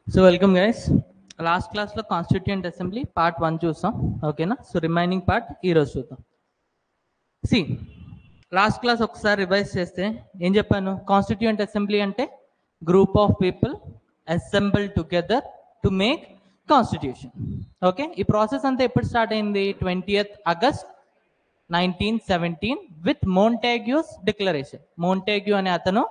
So welcome guys. Last class lo Constituent Assembly part 1 చూసాం. ఓకేనా? So remaining part ఈ రోజు చూద్దాం. See, లాస్ట్ క్లాస్ ఒకసారి రివైజ్ చేస్తే ఏం చెప్పాను? కాన్స్టిట్యూయెంట్ అసెంబ్లీ అంటే group of people assemble together to make constitution. Okay, ఈ ప్రాసెస్ అంతా ఎప్పుడు స్టార్ట్ అయింది? 20th August 1917 with Montagu's declaration. Montagu అనే అతను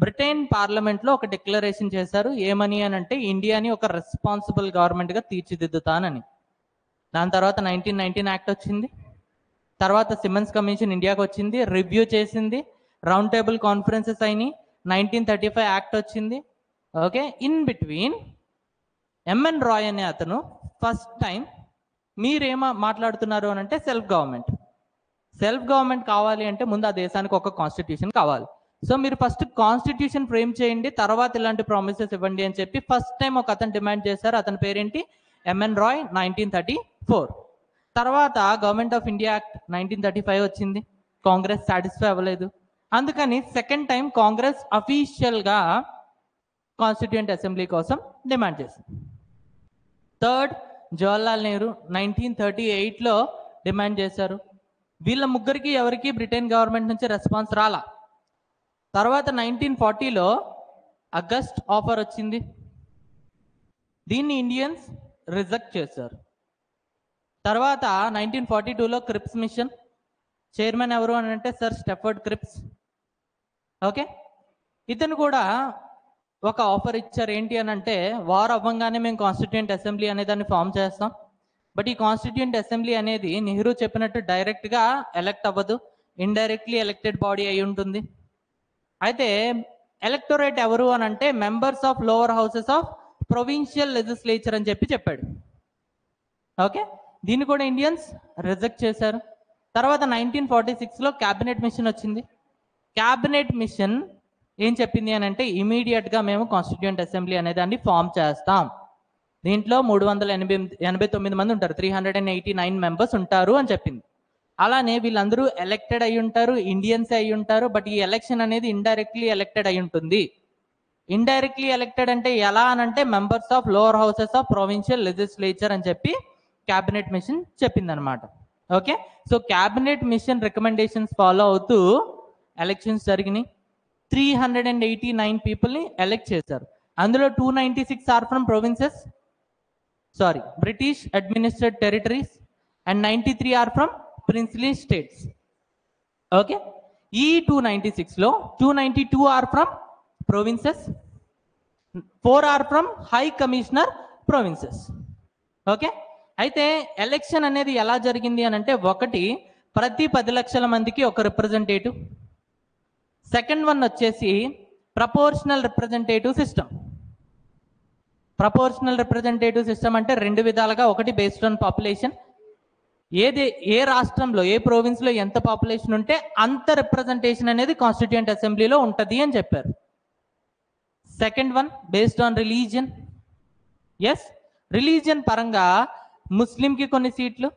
బ్రిటన్ పార్లమెంట్ లో ఒక డిక్లరేషన్ చేశారు. ఏమని అని అంటే ఇండియాని ఒక రెస్పాన్సిబుల్ గవర్నమెంట్ గా తీర్చిదిద్దుతానని. దాని తర్వాత 1919 యాక్ట్ వచ్చింది. తర్వాత సిమన్స్ కమిషన్ ఇండియాకి వచ్చింది, రివ్యూ చేసింది, రౌండ్ టేబుల్ కాన్ఫరెన్సెస్ అయినాయి, 1935 యాక్ట్ వచ్చింది. Okay, in between MN Roy అనే అతను ఫస్ట్ టైం మీరేమో మాట్లాడుతున్నారు అని అంటే సెల్ఫ్ గవర్నమెంట్ కావాలి అంటే ముందు ఆ దేశానికి ఒక కాన్స్టిట్యూషన్ కావాలి. సో మీరు ఫస్ట్ కాన్స్టిట్యూషన్ ఫ్రేమ్ చేయండి, తర్వాత ఇలాంటి ప్రామిసెస్ ఇవ్వండి అని చెప్పి ఫస్ట్ టైం ఒక అతను డిమాండ్ చేశారు. అతని పేరేంటి? ఎంఎన్ రాయ్, 1934. తర్వాత గవర్నమెంట్ ఆఫ్ ఇండియా యాక్ట్ 1935 వచ్చింది. కాంగ్రెస్ సాటిస్ఫై అవ్వలేదు, అందుకని సెకండ్ టైం కాంగ్రెస్ అఫీషియల్ గా కాన్స్టిట్యూయెంట్ అసెంబ్లీ కోసం డిమాండ్ చేసింది. థర్డ్, జవహర్లాల్ నెహ్రూ 1938లో డిమాండ్ చేశారు. వీళ్ళ ముగ్గురికి ఎవరికి బ్రిటన్ గవర్నమెంట్ నుంచి రెస్పాన్స్ రాలా. తర్వాత 1940లో అగస్ట్ ఆఫర్ వచ్చింది, దీన్ని ఇండియన్స్ రిజెక్ట్ చేశారు. తర్వాత 1942లో క్రిప్స్ మిషన్, చైర్మన్ ఎవరు అని అంటే సర్ స్టెఫర్డ్ క్రిప్స్. ఓకే, ఇతను కూడా ఒక ఆఫర్ ఇచ్చారు. ఏంటి అని అంటే వార్ అవ్వంగానే మేము కాన్స్టిట్యూయెంట్ అసెంబ్లీ అనే దాన్ని ఫామ్ చేస్తాం, బట్ ఈ కాన్స్టిట్యూయెంట్ అసెంబ్లీ అనేది నెహ్రూ చెప్పినట్టు డైరెక్ట్గా ఎలక్ట్ అవ్వదు, ఇండైరెక్ట్లీ ఎలక్టెడ్ బాడీ అయి ఉంటుంది. అయితే ఎలక్టోరేట్ ఎవరు అని అంటే members of lower houses of provincial legislature అని చెప్పాడు. ఓకే, దీన్ని కూడా ఇండియన్స్ రిజెక్ట్ చేశారు. తర్వాత 1946లో క్యాబినెట్ మిషన్ వచ్చింది. క్యాబినెట్ మిషన్ ఏం చెప్పింది అని అంటే ఇమీడియట్గా మేము కాన్స్టిట్యూయెంట్ అసెంబ్లీ అనే దాన్ని ఫామ్ చేస్తాం, దీంట్లో 389 మంది ఉంటారు, 389 మెంబర్స్ ఉంటారు అని చెప్పింది. అలానే వీళ్ళందరూ ఎలక్టెడ్ అయి ఉంటారు, ఇండియన్స్ అయి ఉంటారు, బట్ ఈ ఎలక్షన్ అనేది ఇండైరెక్ట్లీ ఎలక్టెడ్ అయి ఉంటుంది. ఇండైరెక్ట్లీ ఎలక్టెడ్ అంటే ఎలా అని అంటే members of lower houses of provincial legislature అని చెప్పి క్యాబినెట్ మిషన్ చెప్పింది అనమాట. Okay, so cabinet mission recommendations follow అవుతూ ఎలక్షన్స్ జరిగినాయి. 389 పీపుల్ని ఎలక్ట్ చేశారు. అందులో 296 are from provinces, British administrate territories, and 93 are from princely states. Okay, ఈ 296లో 292 are from provinces, 4 are from high commissioner provinces. Okay, అయితే ఎలక్షన్ అనేది ఎలా జరిగింది అని అంటే ఒకటి, ప్రతి 10 లక్షల మందికి ఒక రిప్రజెంటేటివ్. సెకండ్ వన్ వచ్చేసి proportional representative system. Proportional representative system అంటే రెండు విధాలుగా, ఒకటి బేస్డ్ ఆన్ పాపులేషన్, ఏ రాష్ట్రంలో ఏ ప్రొవిన్స్లో ఎంత పాపులేషన్ ఉంటే అంత రిప్రజెంటేషన్ అనేది కాన్స్టిట్యూయెంట్ అసెంబ్లీలో ఉంటుంది అని చెప్పారు. Second one based on religion. Yes, religion పరంగా ముస్లింకి కొన్ని సీట్లు,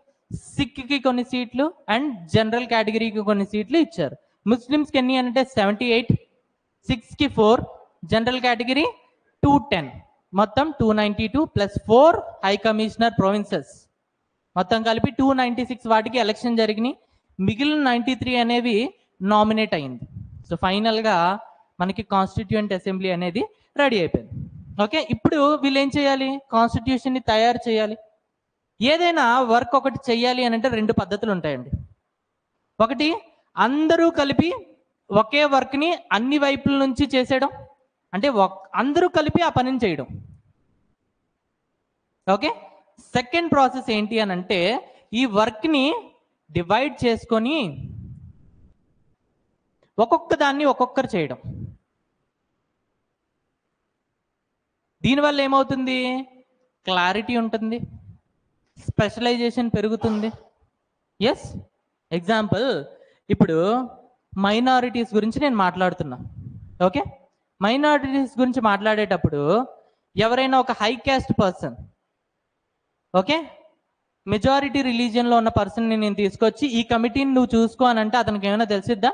సిక్కి కొన్ని సీట్లు, అండ్ జనరల్ కేటగిరీకి కొన్ని సీట్లు ఇచ్చారు. ముస్లిమ్స్కి ఎన్ని అంటే 78, సిక్స్కి 4, జనరల్ కేటగిరీ 210, మొత్తం 292 ప్లస్ 4 హై కమిషనర్ ప్రొవిన్సెస్, మొత్తం కలిపి 296 వాటికి ఎలక్షన్ జరిగినాయి. మిగిలిన 93 అనేవి నామినేట్ అయింది. సో ఫైనల్గా మనకి కాన్స్టిట్యూయెంట్ అసెంబ్లీ అనేది రెడీ అయిపోయింది. ఓకే, ఇప్పుడు వీళ్ళు ఏం చేయాలి? కాన్స్టిట్యూషన్ని తయారు చేయాలి. ఏదైనా వర్క్ ఒకటి చేయాలి అని అంటే రెండు పద్ధతులు ఉంటాయండి. ఒకటి, అందరూ కలిపి ఒకే వర్క్ని అన్ని వైపుల నుంచి చేసేయడం, అంటే అందరూ కలిపి ఆ పనిని చేయడం. ఓకే, సెకండ్ ప్రాసెస్ ఏంటి అని అంటే ఈ వర్క్ని డివైడ్ చేసుకొని ఒక్కొక్క దాన్ని ఒక్కొక్కరు చేయడం. దీనివల్ల ఏమవుతుంది? క్లారిటీ ఉంటుంది, స్పెషలైజేషన్ పెరుగుతుంది. ఎస్, ఎగ్జాంపుల్, ఇప్పుడు మైనారిటీస్ గురించి నేను మాట్లాడుతున్నా. ఓకే, మైనారిటీస్ గురించి మాట్లాడేటప్పుడు ఎవరైనా ఒక high caste person, okay, majority రిలీజియన్లో ఉన్న పర్సన్ని నేను తీసుకొచ్చి ఈ కమిటీని నువ్వు చూసుకో అని అంటే అతనికి ఏమైనా తెలిసిద్దా?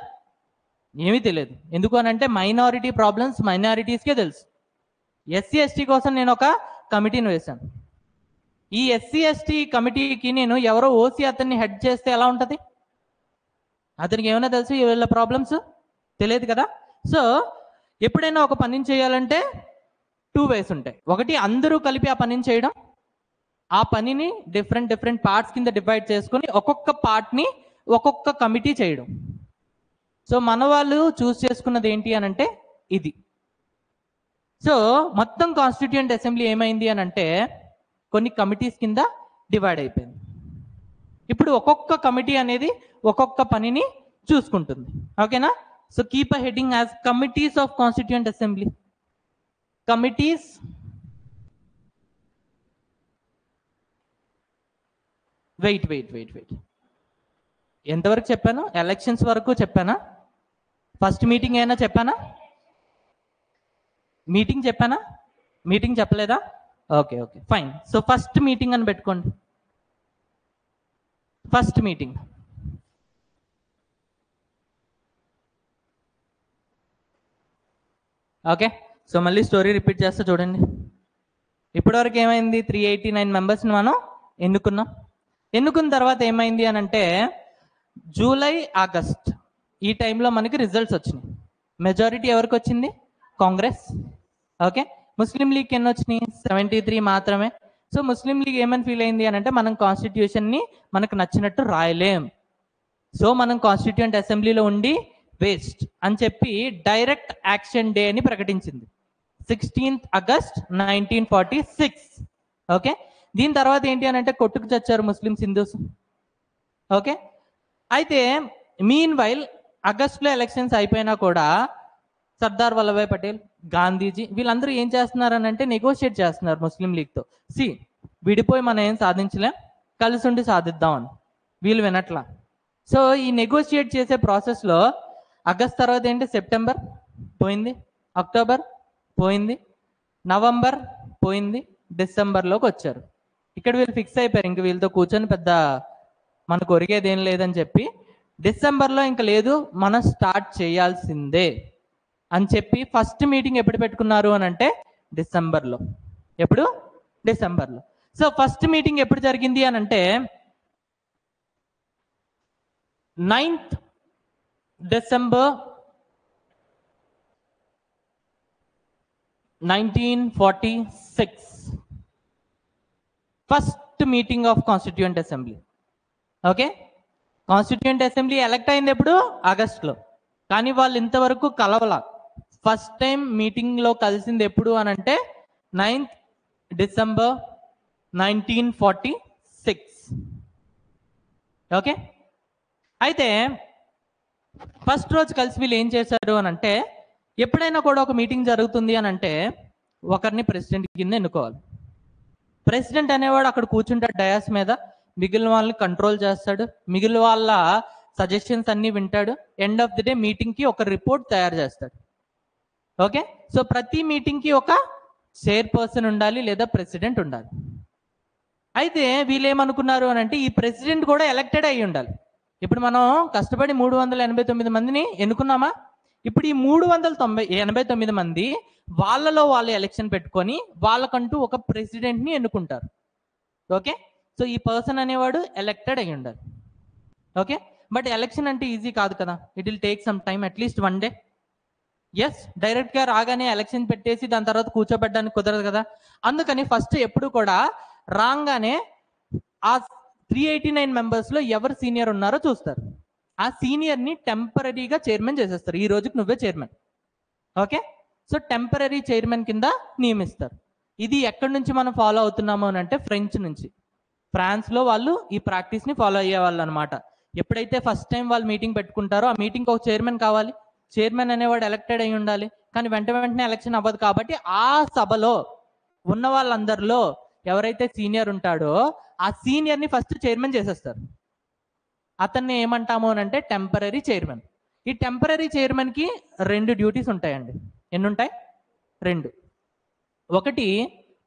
ఏమీ తెలియదు. ఎందుకు అని అంటే మైనారిటీ ప్రాబ్లమ్స్ మైనారిటీస్కే తెలుసు. ఎస్సీ ఎస్టీ కోసం నేను ఒక కమిటీని వేశాను. ఈ ఎస్సీ ఎస్టీ కమిటీకి నేను ఎవరో ఓసీ అతన్ని హెడ్ చేస్తే ఎలా ఉంటుంది? అతనికి ఏమైనా తెలుసు వీళ్ళ ప్రాబ్లమ్స్? తెలియదు కదా. సో ఎప్పుడైనా ఒక పనిని చేయాలంటే 2 ways ఉంటాయి. ఒకటి అందరూ కలిపి ఆ పనిని చేయడం, ఆ పనిని డిఫరెంట్ పార్ట్స్ కింద డివైడ్ చేసుకొని ఒక్కొక్క పార్ట్ని ఒక్కొక్క కమిటీ చేయడం. సో మన వాళ్ళు చూస్ చేసుకున్నది ఏంటి అని అంటే ఇది. సో మొత్తం కాన్స్టిట్యూయెంట్ అసెంబ్లీ ఏమైంది అని అంటే కొన్ని కమిటీస్ కింద డివైడ్ అయిపోయింది. ఇప్పుడు ఒక్కొక్క కమిటీ అనేది ఒక్కొక్క పనిని చూసుకుంటుంది. ఓకేనా? So keep a heading as committees of constituent assembly. Committees wait ఎంతవరకు చెప్పాను? ఎలక్షన్స్ వరకు చెప్పానా? ఫస్ట్ మీటింగ్ అయినా చెప్పానా? మీటింగ్ చెప్పానా? మీటింగ్ చెప్పలేదా? Okay fine. So first meeting అని పెట్టుకోండి. First meeting okay. సో మళ్ళీ స్టోరీ రిపీట్ చేస్తా చూడండి. ఇప్పటివరకు ఏమైంది? 389 మెంబర్స్ని మనం ఎన్నుకున్నాం. ఎన్నుకున్న తర్వాత ఏమైంది అని అంటే జూలై ఆగస్ట్ ఈ టైంలో మనకి రిజల్ట్స్ వచ్చినాయి. మెజారిటీ ఎవరికి వచ్చింది? కాంగ్రెస్. ఓకే. ముస్లిం లీగ్ ఎన్ని వచ్చినాయి? 73 మాత్రమే. సో ముస్లిం లీగ్ ఏమని ఫీల్ అయింది అని అంటే మనం కాన్స్టిట్యూషన్ని మనకు నచ్చినట్టు రాయలేం, సో మనం కాన్స్టిట్యూయెంట్ అసెంబ్లీలో ఉండి వేస్ట్ అని చెప్పి డైరెక్ట్ యాక్షన్ డే అని ప్రకటించింది 16th August 1946. ఓకే. దీని తర్వాత ఏంటి అని అంటే కొట్టుకు చచ్చారు ముస్లిమ్స్, హిందూస్. ఓకే. అయితే మీన్ వైల్ ఆగస్టులో ఎలక్షన్స్ అయిపోయినా కూడా సర్దార్ వల్లభాయ్ పటేల్, గాంధీజీ వీళ్ళందరూ ఏం చేస్తున్నారు అని అంటే నెగోషియేట్ చేస్తున్నారు ముస్లిం లీగ్తో. విడిపోయి మనం ఏం సాధించలేం, కలిసి ఉండి సాధిద్దాం అని. వీళ్ళు వినట్లా. సో ఈ నెగోషియేట్ చేసే ప్రాసెస్లో ఆగస్ట్ తర్వాత ఏంటి? సెప్టెంబర్ పోయింది, అక్టోబర్ పోయింది, నవంబర్ పోయింది, డిసెంబర్లోకి వచ్చారు. ఇక్కడ వీళ్ళు ఫిక్స్ అయిపోయారు ఇంక వీళ్ళతో కూర్చొని పెద్ద మనకు ఒరిగేది ఏం లేదని చెప్పి డిసెంబర్లో ఇంకా లేదు మనం స్టార్ట్ చేయాల్సిందే అని చెప్పి ఫస్ట్ మీటింగ్ ఎప్పుడు పెట్టుకున్నారు అని అంటే డిసెంబర్లో. ఎప్పుడు? డిసెంబర్లో. సో ఫస్ట్ మీటింగ్ ఎప్పుడు జరిగింది అని అంటే 9th December 1946. First meeting of constituent assembly. Okay. Constituent assembly elect అయింది ఎప్పుడు? ఆగస్టులో. కానీ వాళ్ళు ఇంతవరకు కలవల. ఫస్ట్ టైం మీటింగ్లో కలిసింది ఎప్పుడు అని అంటే 9th December 1946. ఓకే. అయితే ఫస్ట్ రోజు కలిసి వీళ్ళు ఏం చేశారు అని అంటే ఎప్పుడైనా కూడా ఒక మీటింగ్ జరుగుతుంది అని అంటే ఒకరిని ప్రెసిడెంట్ కింద ఎన్నుకోవాలి. ప్రెసిడెంట్ అనేవాడు అక్కడ కూర్చుంటాడు డయాస్ మీద, మిగిలిన వాళ్ళని కంట్రోల్ చేస్తాడు, మిగిలిన వాళ్ళ సజెషన్స్ అన్ని వింటాడు. ఎండ్ ఆఫ్ ది డే మీటింగ్కి ఒక రిపోర్ట్ తయారు చేస్తాడు. ఓకే. సో ప్రతి మీటింగ్కి ఒక చైర్పర్సన్ ఉండాలి లేదా ప్రెసిడెంట్ ఉండాలి. అయితే వీళ్ళు ఏమనుకున్నారు అని అంటే ఈ ప్రెసిడెంట్ కూడా ఎలక్టెడ్ అయ్యి ఉండాలి. ఇప్పుడు మనం కష్టపడి 389 మందిని ఎన్నుకున్నామా? ఇప్పుడు ఈ 389 మంది వాళ్ళలో వాళ్ళు ఎలక్షన్ పెట్టుకొని వాళ్ళకంటూ ఒక ప్రెసిడెంట్ని ఎన్నుకుంటారు. ఓకే. సో ఈ పర్సన్ అనేవాడు ఎలక్టెడ్ అయ్యి ఉండాలి. ఓకే. బట్ ఎలక్షన్ అంటే ఈజీ కాదు కదా, it will take some time, at least 1 day. Yes, డైరెక్ట్గా రాగానే ఎలక్షన్ పెట్టేసి దాని తర్వాత కూర్చోబెట్టడానికి కుదరదు కదా. అందుకని ఫస్ట్ ఎప్పుడు కూడా రాగానే ఆ 389 మెంబర్స్లో ఎవరు సీనియర్ ఉన్నారో చూస్తారు. ఆ సీనియర్ని టెంపరీగా చైర్మన్ చేసేస్తారు. ఈ రోజుకి నువ్వే chairman. Okay. So temporary chairman కింద నియమిస్తారు. ఇది ఎక్కడి నుంచి మనం ఫాలో అవుతున్నాము అని అంటే ఫ్రెంచ్ నుంచి. ఫ్రాన్స్లో వాళ్ళు ఈ ప్రాక్టీస్ని ఫాలో అయ్యేవాళ్ళు అనమాట. ఎప్పుడైతే ఫస్ట్ టైం వాళ్ళు మీటింగ్ పెట్టుకుంటారో ఆ మీటింగ్కి ఒక చైర్మన్ కావాలి. చైర్మన్ అనేవాడు ఎలక్టెడ్ అయి ఉండాలి. కానీ వెంటనే ఎలక్షన్ అవ్వదు కాబట్టి ఆ సభలో ఉన్న వాళ్ళందరిలో ఎవరైతే సీనియర్ ఉంటాడో ఆ సీనియర్ని ఫస్ట్ చైర్మన్ చేసేస్తారు. అతన్ని ఏమంటాము అని అంటే టెంపరీ చైర్మన్. ఈ టెంపరీ చైర్మన్కి 2 డ్యూటీస్ ఉంటాయండి. ఎన్ని ఉంటాయి? 2. ఒకటి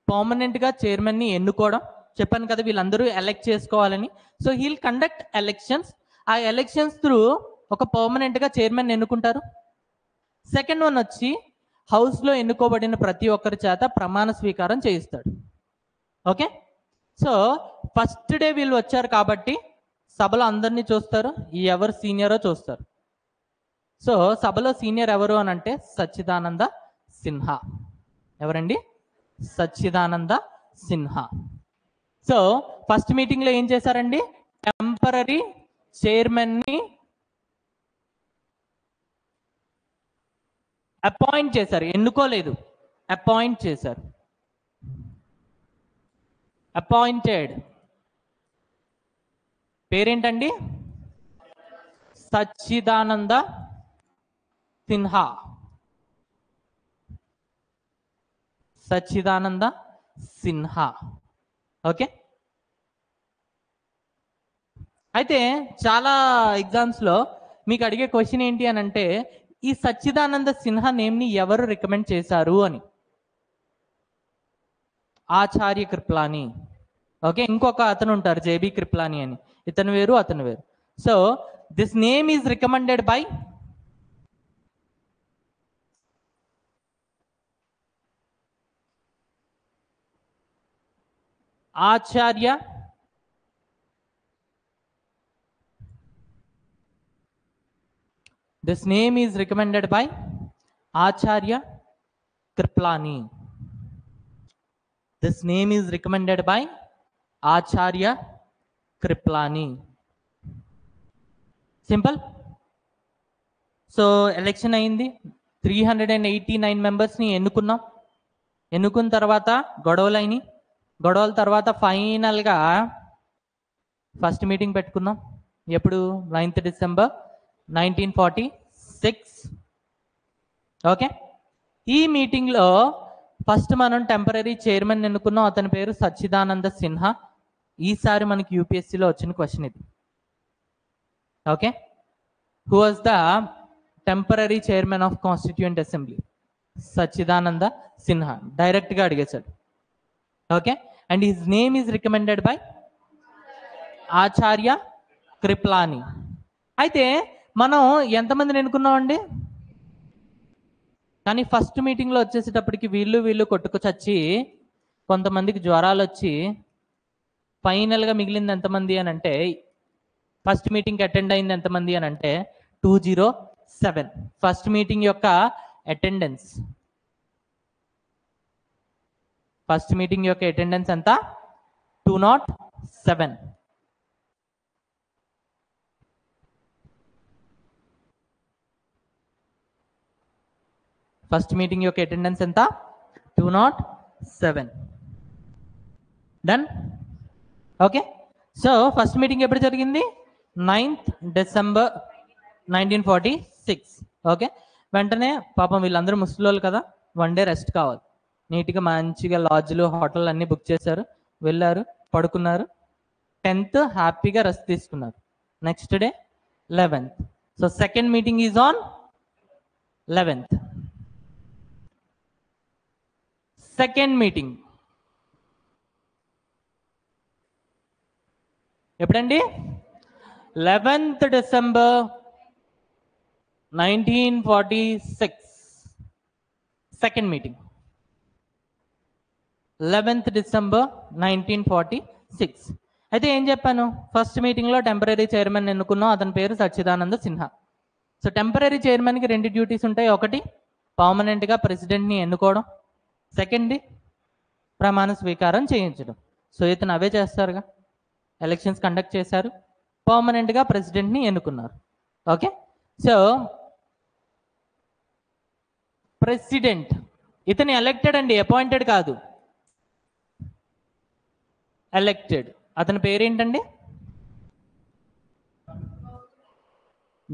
పర్మనెంట్గా చైర్మన్ని ఎన్నుకోవడం. చెప్పాను కదా వీళ్ళందరూ ఎలక్ట్ చేసుకోవాలని. So he'll conduct elections. ఆ ఎలక్షన్స్ త్రూ ఒక పర్మనెంట్గా చైర్మన్ ఎన్నుకుంటారు. సెకండ్ వన్ వచ్చి హౌస్లో ఎన్నుకోబడిన ప్రతి ఒక్కరి చేత ప్రమాణ స్వీకారం చేయిస్తాడు. ఓకే, సో ఫస్ట్ డే వీళ్ళు వచ్చారు కాబట్టి సభలో అందరినీ చూస్తారు, ఎవరు సీనియరో చూస్తారు. సో సభలో సీనియర్ ఎవరు అని అంటే సచ్చిదానంద సిన్హా. ఎవరండి? సచ్చిదానంద సిన్హా. సో ఫస్ట్ మీటింగ్లో ఏం చేశారండి? టెంపరరీ చైర్మన్ని అపాయింట్ చేశారు, ఎన్నుకోలేదు, అపాయింట్ చేశారు. అపాయింటెడ్ పేరేంటండి? సచ్చిదానంద సిన్హా. సచ్చిదానంద సిన్హా. ఓకే, అయితే చాలా ఎగ్జామ్స్లో మీకు అడిగే క్వశ్చన్ ఏంటి అని అంటే ఈ సచ్చిదానంద సిన్హా నేమ్ని ఎవరు రికమెండ్ చేశారు అని. ఆచార్య కృప్లాని. ఓకే, ఇంకొక అతను ఉంటారు జేబీ కృప్లాని అని, ఇతను వేరు అతను వేరు. So this name is recommended by Acharya This name is recommended by Acharya Kriplani. This name is recommended by Acharya Kriplani. Simple. So election అయింది, 389 మెంబర్స్ని ఎన్నుకున్నాం. ఎన్నుకున్న తర్వాత గొడవలైనవి, గొడవల తర్వాత ఫైనల్గా ఫస్ట్ మీటింగ్ పెట్టుకున్నాం. ఎప్పుడు? 9th December 1946. ఓకే, ఈ మీటింగ్లో ఫస్ట్ మనం టెంపరీ చైర్మన్ ఎన్నుకున్నాం, అతని పేరు సచ్చిదానంద సిన్హా. ఈసారి మనకి యూపీఎస్సీలో వచ్చిన క్వశ్చన్ ఇది. Okay, who was the temporary chairman of constituent assembly? Sachchidananda Sinha. డైరెక్ట్గా అడిగేశాడు. Okay, and his name is recommended by Acharya Kripalani. అయితే మనం ఎంతమందిని ఎన్నుకున్నామండి? కానీ ఫస్ట్ మీటింగ్లో వచ్చేసేటప్పటికి వీళ్ళు కొట్టుకొచ్చి కొంతమందికి జ్వరాలు వచ్చి ఫైనల్గా మిగిలింది ఎంతమంది అని అంటే, ఫస్ట్ మీటింగ్కి అటెండ్ అయింది ఎంతమంది అని అంటే 207. ఫస్ట్ మీటింగ్ యొక్క అటెండెన్స్, ఫస్ట్ మీటింగ్ యొక్క అటెండెన్స్ ఎంత? 207. ఫస్ట్ మీటింగ్ యొక్క అటెండెన్స్ ఎంత? 207. Done. Okay, so first meeting ఎప్పుడు జరిగింది? 9th December 1946. ఓకే, వెంటనే పాపం వీళ్ళందరూ ముసలోళ్ళు కదా, 1 డే రెస్ట్ కావాలి. నీట్గా మంచిగా లాడ్జ్లు హోటల్ అన్నీ బుక్ చేశారు, వెళ్ళారు, పడుకున్నారు. 10th హ్యాపీగా రెస్ట్ తీసుకున్నారు. Next day 11th. So second meeting is on 11th. Second meeting ఎప్పుడండి? 11th December 1946. Second meeting 11th December 1946. అయితే ఏం చెప్పాను? ఫస్ట్ మీటింగ్లో టెంపరీ చైర్మన్ ఎన్నుకున్నాం, అతని పేరు సచ్చిదానంద సిన్హా. సో టెంపరీ చైర్మన్కి 2 డ్యూటీస్ ఉంటాయి. ఒకటి పర్మనెంట్గా ప్రెసిడెంట్ని ఎన్నుకోవడం, సెకండ్ ప్రమాణ స్వీకారం చేయించడం. సో ఇతను అవే చేస్తారుగా. ఎలక్షన్స్ కండక్ట్ చేశారు, పర్మనెంట్గా ప్రెసిడెంట్ని ఎన్నుకున్నారు. ఓకే, సో ప్రెసిడెంట్ ఇతను ఎలక్టెడ్ అండి, అపాయింటెడ్ కాదు, ఎలక్టెడ్. అతని పేరేంటండి?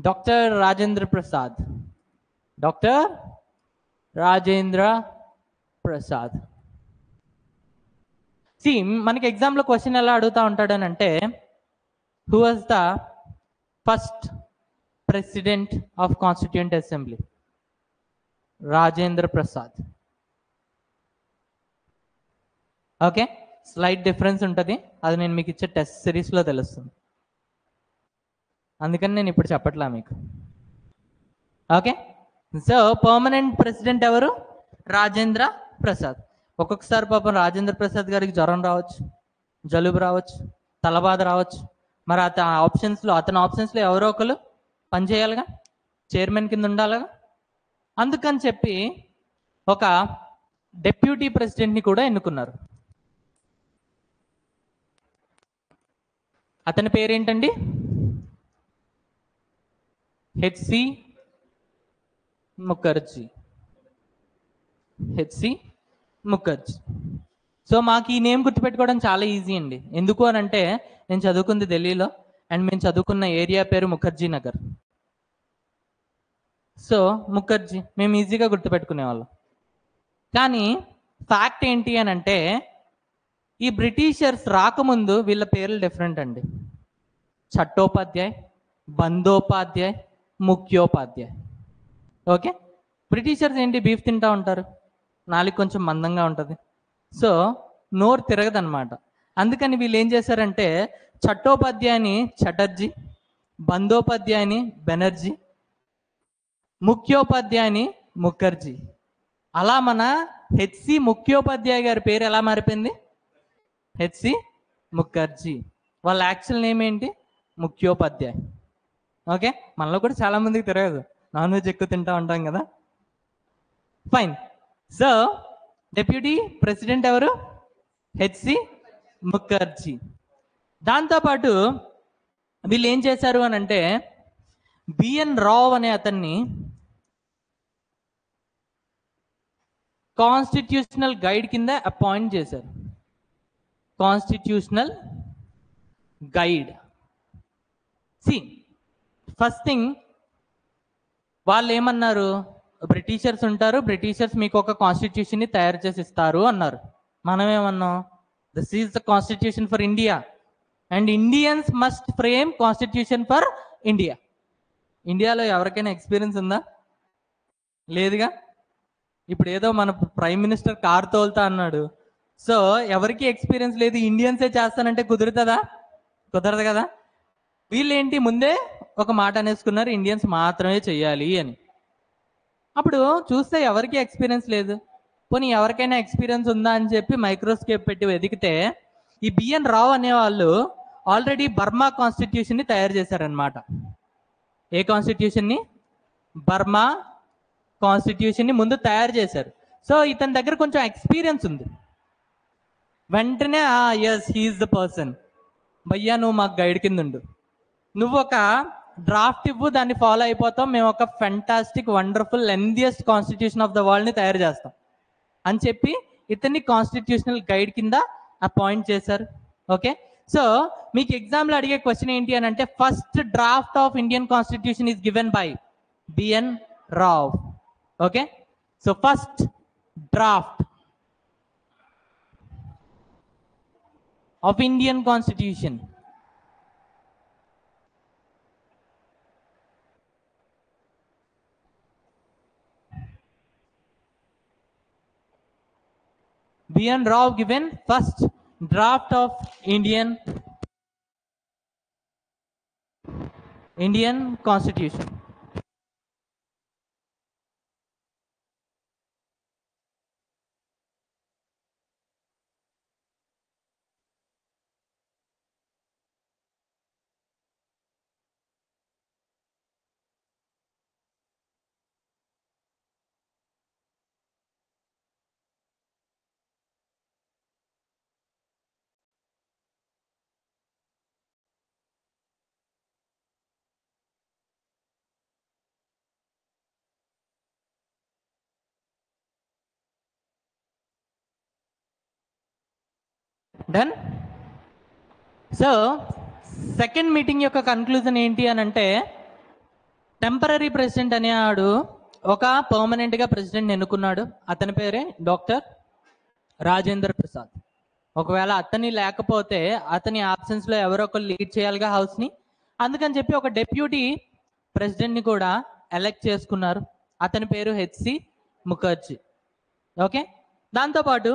Doctor Rajendra Prasad. Doctor Rajendra Prasad. See మనకి ఎగ్జామ్లో క్వశ్చన్ ఎలా అడుగుతూ ఉంటాడని అంటే, who was the first president of constituent assembly? Rajendra Prasad. Okay, slight difference ఉంటుంది, అది నేను మీకు ఇచ్చే టెస్ట్ సిరీస్లో తెలుస్తుంది, అందుకని నేను ఇప్పుడు చెప్పట్లా మీకు. ఓకే, సో పర్మనెంట్ ప్రెసిడెంట్ ఎవరు? రాజేంద్ర ప్రసాద్. ఒక్కొక్కసారి పాపం రాజేంద్ర ప్రసాద్ గారికి జ్వరం రావచ్చు, జలుబు రావచ్చు, తలబాధ రావచ్చు. మరి అతని ఆప్షన్స్లో ఎవరో ఒకరు పనిచేయాలిగా, చైర్మన్ కింద ఉండాలిగా. అందుకని చెప్పి ఒక డెప్యూటీ ప్రెసిడెంట్ని కూడా ఎన్నుకున్నారు. అతని పేరేంటండి? HC Mukherjee. HC Mukherjee. So మాకు ఈ నేమ్ గుర్తుపెట్టుకోవడం చాలా ఈజీ అండి. ఎందుకు అని అంటే నేను చదువుకుంది ఢిల్లీలో అండ్ మేము చదువుకున్న ఏరియా పేరు ముఖర్జీ నగర్. సో ముఖర్జీ మేము ఈజీగా గుర్తుపెట్టుకునేవాళ్ళం. కానీ ఫ్యాక్ట్ ఏంటి అని అంటే ఈ బ్రిటిషర్స్ రాకముందు వీళ్ళ పేర్లు డిఫరెంట్ అండి. చట్టోపాధ్యాయ్, బందోపాధ్యాయ్, ముఖ్యోపాధ్యాయ్. ఓకే, బ్రిటిషర్స్ ఏంటి బీఫ్ తింటా ఉంటారు, నాలుగు కొంచెం మందంగా ఉంటుంది, సో నోరు తిరగదనమాట. అందుకని వీళ్ళు ఏం చేశారంటే చట్టోపాధ్యాయుని చటర్జీ, బందోపాధ్యాయుని బెనర్జీ, ముఖ్యోపాధ్యాయుని ముఖర్జీ. అలా మన హెచ్సి ముఖ్యోపాధ్యాయ గారి పేరు ఎలా మారిపోయింది? హెచ్సి ముఖర్జీ. వాళ్ళ యాక్చువల్ నేమ్ ఏంటి? ముఖ్యోపాధ్యాయ్. ఓకే, మనలో కూడా చాలా మందికి తెలియదు, నాన్ వెజ్ ఎక్కువ తింటా ఉంటాం కదా. ఫైన్. సో డెప్యూటీ ప్రెసిడెంట్ ఎవరు? హెచ్సి ముఖర్జీ. దాంతోపాటు వీళ్ళు ఏం చేశారు అని అంటే బిఎన్ రావ్ అనే అతన్ని కాన్స్టిట్యూషనల్ గైడ్ కింద అపాయింట్ చేశారు. Constitutional guide. See first thing వాళ్ళు ఏమన్నారు, బ్రిటిషర్స్ ఉంటారు, బ్రిటిషర్స్ మీకు ఒక కాన్స్టిట్యూషన్ని తయారు చేసి ఇస్తారు అన్నారు. మనం ఏమన్నాం, this is the constitution for India and Indians must frame constitution for India. ఇండియాలో ఎవరికైనా ఎక్స్పీరియన్స్ ఉందా? లేదుగా. ఇప్పుడు ఏదో మన ప్రైమ్ మినిస్టర్ కార్ తోలుతా అన్నాడు, సో ఎవరికి ఎక్స్పీరియన్స్ లేదు, ఇండియన్సే చేస్తానంటే కుదురుతుందా? కుదరదు కదా. వీళ్ళు ఏంటి ముందే ఒక మాట అనేసుకున్నారు, ఇండియన్స్ మాత్రమే చెయ్యాలి అని. అప్పుడు చూస్తే ఎవరికి ఎక్స్పీరియన్స్ లేదు. పోనీ ఎవరికైనా ఎక్స్పీరియన్స్ ఉందా అని చెప్పి మైక్రోస్కోప్ పెట్టి వెతికితే ఈ బిఎన్ రావ్ అనే వాళ్ళు ఆల్రెడీ బర్మా కాన్స్టిట్యూషన్ని తయారు చేశారనమాట. ఏ కాన్స్టిట్యూషన్ని? బర్మా కాన్స్టిట్యూషన్ని ముందు తయారు చేశారు. సో ఇతని దగ్గర కొంచెం ఎక్స్పీరియన్స్ ఉంది. వెంటనే ఎస్ హీఈస్ ద పర్సన్, భయ్యా నువ్వు మాకు గైడ్ కింద ఉండు, నువ్వు ఒక డ్రాఫ్ట్ ఇవ్వు, దాన్ని ఫాలో అయిపోతాం, మేము ఒక fantastic wonderful lengthiest constitution of the వరల్డ్ని తయారు చేస్తాం అని చెప్పి ఇతన్ని కాన్స్టిట్యూషనల్ గైడ్ కింద అపాయింట్ చేశారు. ఓకే, సో మీకు ఎగ్జామ్లో అడిగే క్వశ్చన్ ఏంటి అని అంటే first draft of Indian constitution is given by B N Rao. Okay, so first draft of Indian constitution B.N. Rao given first draft of Indian Constitution. Done. So second meeting యొక్క conclusion ఏంటి అని అంటే టెంపరీ ప్రెసిడెంట్ అనేవాడు ఒక పర్మనెంట్గా ప్రెసిడెంట్ ఎన్నుకున్నాడు. అతని పేరే డాక్టర్ రాజేంద్ర ప్రసాద్. ఒకవేళ అతని లేకపోతే అతని ఆబ్సెన్స్లో ఎవరో ఒకరు లీడ్ చేయాలిగా హౌస్ని. అందుకని చెప్పి ఒక డెప్యూటీ ప్రెసిడెంట్ని కూడా ఎలెక్ట్ చేసుకున్నారు. అతని పేరు హెచ్సి ముఖర్జీ. ఓకే, దాంతోపాటు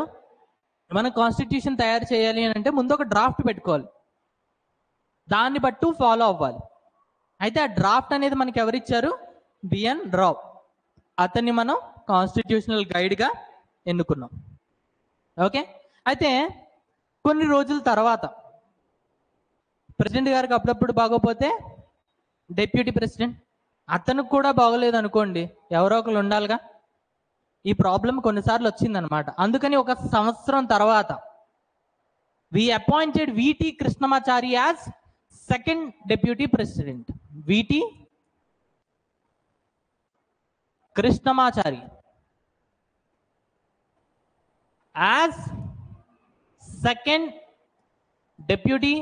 మన కాన్స్టిట్యూషన్ తయారు చేయాలి అని అంటే ముందు ఒక డ్రాఫ్ట్ పెట్టుకోవాలి, దాన్ని బట్టు ఫాలో అవ్వాలి. అయితే ఆ డ్రాఫ్ట్ అనేది మనకి ఎవరిచ్చారు? బిఎన్ రావ్. అతన్ని మనం కాన్స్టిట్యూషనల్ గైడ్గా ఎన్నుకున్నాం. ఓకే, అయితే కొన్ని రోజుల తర్వాత ప్రెసిడెంట్ గారికి అప్పుడప్పుడు బాగోపోతే డెప్యూటీ ప్రెసిడెంట్, అతనికి కూడా బాగోలేదు అనుకోండి, ఎవరో ఒకరు ఉండాలిగా. ఈ ప్రాబ్లం కొన్నిసార్లు వచ్చిందనమాట. అందుకని ఒక సంవత్సరం తర్వాత we appointed VT Krishnamachari as second deputy president. VT Krishnamachari as second deputy